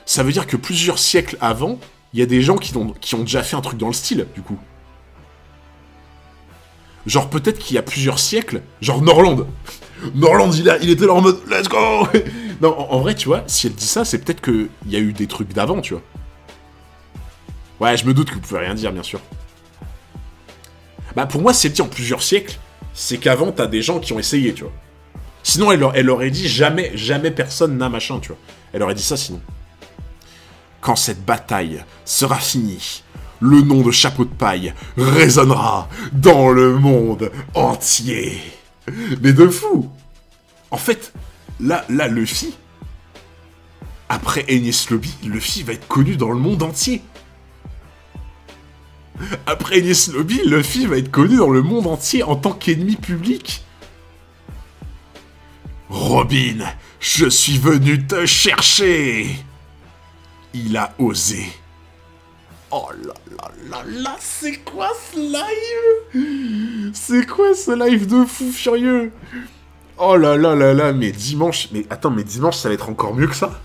Ça veut dire que plusieurs siècles avant, il y a des gens qui ont déjà fait un truc dans le style, du coup. Genre, peut-être qu'il y a plusieurs siècles, genre Norland. Norland, il était là en mode « Let's go !» Non, en vrai, tu vois, si elle dit ça, c'est peut-être qu'il y a eu des trucs d'avant, tu vois. Ouais, je me doute que vous pouvez rien dire, bien sûr. Bah, pour moi, c'est dit en plusieurs siècles, c'est qu'avant, t'as des gens qui ont essayé, tu vois. Sinon, elle aurait dit jamais, jamais personne n'a machin, tu vois. Elle aurait dit ça, sinon. Quand cette bataille sera finie, le nom de Chapeau de Paille résonnera dans le monde entier. Mais de fou. En fait, là, Luffy, après Enies Lobby, Luffy va être connu dans le monde entier. Après Enies Lobby, Luffy va être connu dans le monde entier en tant qu'ennemi public. Robin, je suis venu te chercher. Il a osé. Oh là là là là, c'est quoi ce live? C'est quoi ce live de fou furieux? Oh là là là là, mais dimanche... Mais attends, mais dimanche, ça va être encore mieux que ça?